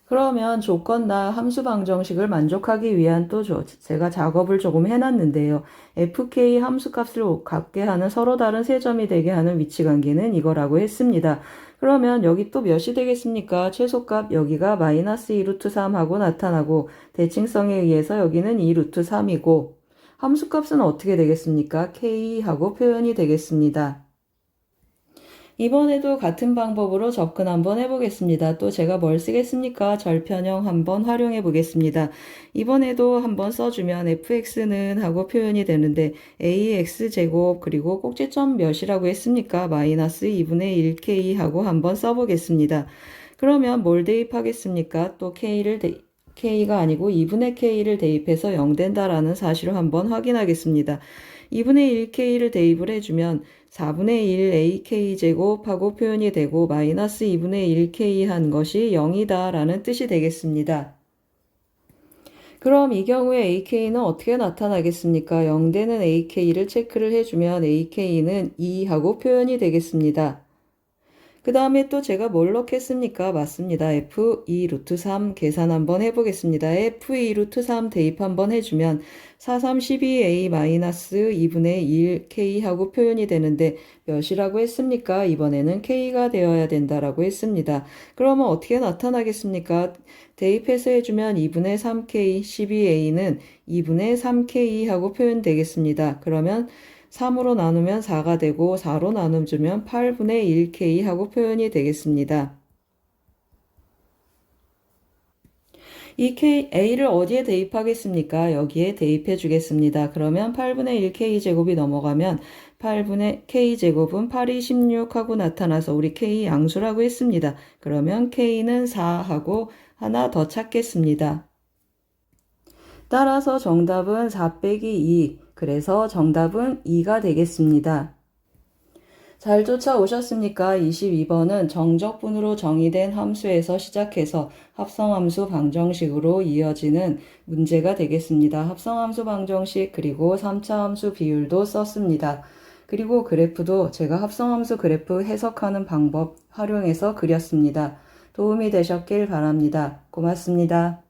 그러면 조건나 함수 방정식을 만족하기 위한 또 제가 작업을 조금 해놨는데요. fk 함수값을 갖게 하는 서로 다른 세 점이 되게 하는 위치관계는 이거라고 했습니다. 그러면 여기 또 몇이 되겠습니까? 최소값 여기가 마이너스 2루트 3하고 나타나고 대칭성에 의해서 여기는 2루트 3이고 함수값은 어떻게 되겠습니까? k하고 표현이 되겠습니다. 이번에도 같은 방법으로 접근 한번 해보겠습니다. 또 제가 뭘 쓰겠습니까? 절편형 한번 활용해 보겠습니다. 이번에도 한번 써주면 fx는 하고 표현이 되는데 ax제곱 그리고 꼭지점 몇이라고 했습니까? 마이너스 2분의 1k 하고 한번 써보겠습니다. 그러면 뭘 대입하겠습니까? 또 k가 아니고 2분의 k를 대입해서 0 된다라는 사실을 한번 확인하겠습니다. 2분의 1k를 대입을 해주면 4분의 1 ak 제곱하고 표현이 되고 마이너스 2분의 1k 한 것이 0이다 라는 뜻이 되겠습니다. 그럼 이 경우에 ak는 어떻게 나타나겠습니까? 0 되는 ak를 체크를 해주면 ak는 2 하고 표현이 되겠습니다. 그 다음에 또 제가 뭘 넣겠습니까? 맞습니다. f2 루트 3 계산 한번 해보겠습니다. f2 루트 3 대입 한번 해주면 4, 3, 12a 마이너스 2분의 1 k 하고 표현이 되는데 몇이라고 했습니까? 이번에는 k가 되어야 된다라고 했습니다. 그러면 어떻게 나타나겠습니까? 대입해서 해주면 2분의 3k, 12a는 2분의 3k 하고 표현되겠습니다. 그러면 3으로 나누면 4가 되고 4로 나눠주면 8분의 1k 하고 표현이 되겠습니다. 이 a를 어디에 대입하겠습니까? 여기에 대입해 주겠습니다. 그러면 8분의 1k 제곱이 넘어가면 8분의 k 제곱은 8이 16 하고 나타나서 우리 k 양수라고 했습니다. 그러면 k는 4 하고 하나 더 찾겠습니다. 따라서 정답은 4 빼기 2. 그래서 정답은 2가 되겠습니다. 잘 쫓아오셨습니까? 22번은 정적분으로 정의된 함수에서 시작해서 합성함수 방정식으로 이어지는 문제가 되겠습니다. 합성함수 방정식 그리고 3차 함수 비율도 썼습니다. 그리고 그래프도 제가 합성함수 그래프 해석하는 방법 활용해서 그렸습니다. 도움이 되셨길 바랍니다. 고맙습니다.